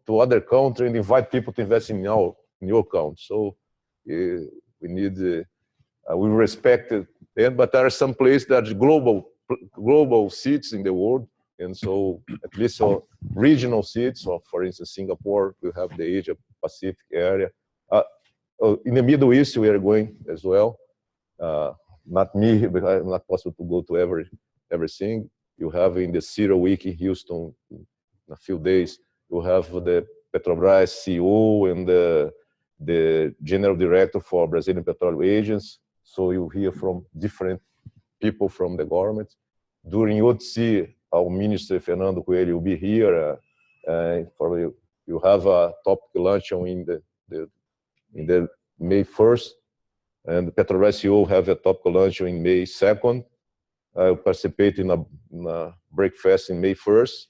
to other country and invite people to invest in your account. So we need we respect it, but there are some places that global seats in the world, and so at least regional seats. So for instance, Singapore, we have the Asia Pacific area. In the Middle East, we are going as well. Not me, but it's not possible to go to everything. You have in the Zero Week in Houston in a few days You have the Petrobras CEO and the General Director for Brazilian Petroleum Agents. So you hear from different people from the government. During OTC, our Minister Fernando Coelho will be here. You have a topic luncheon in the May 1st, and the Petrobras CEO have a topic luncheon in May 2nd. I'll participate in a breakfast in May 1st.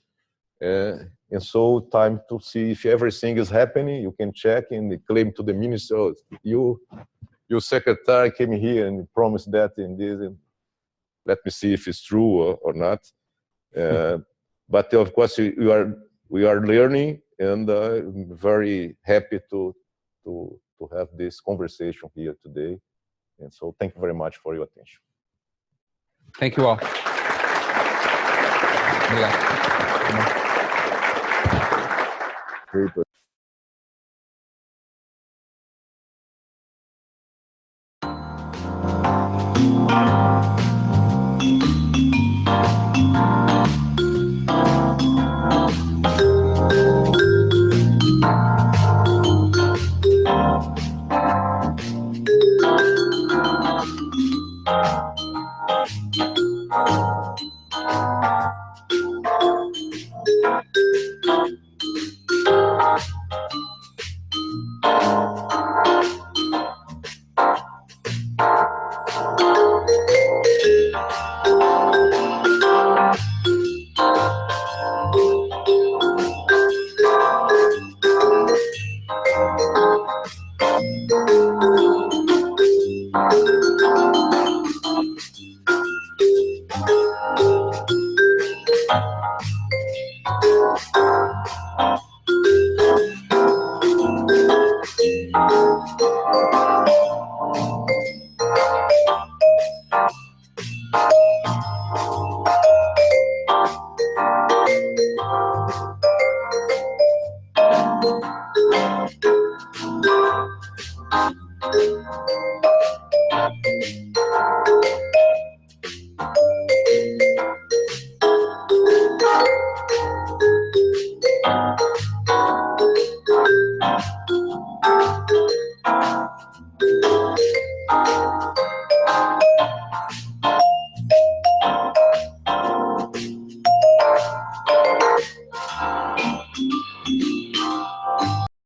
And so time to see if everything is happening. You can check and claim to the minister, your secretary came here and promised that in this, and let me see if it's true or not. But of course, we are learning, and I'm very happy to have this conversation here today. And so thank you very much for your attention. Thank you all. Very good.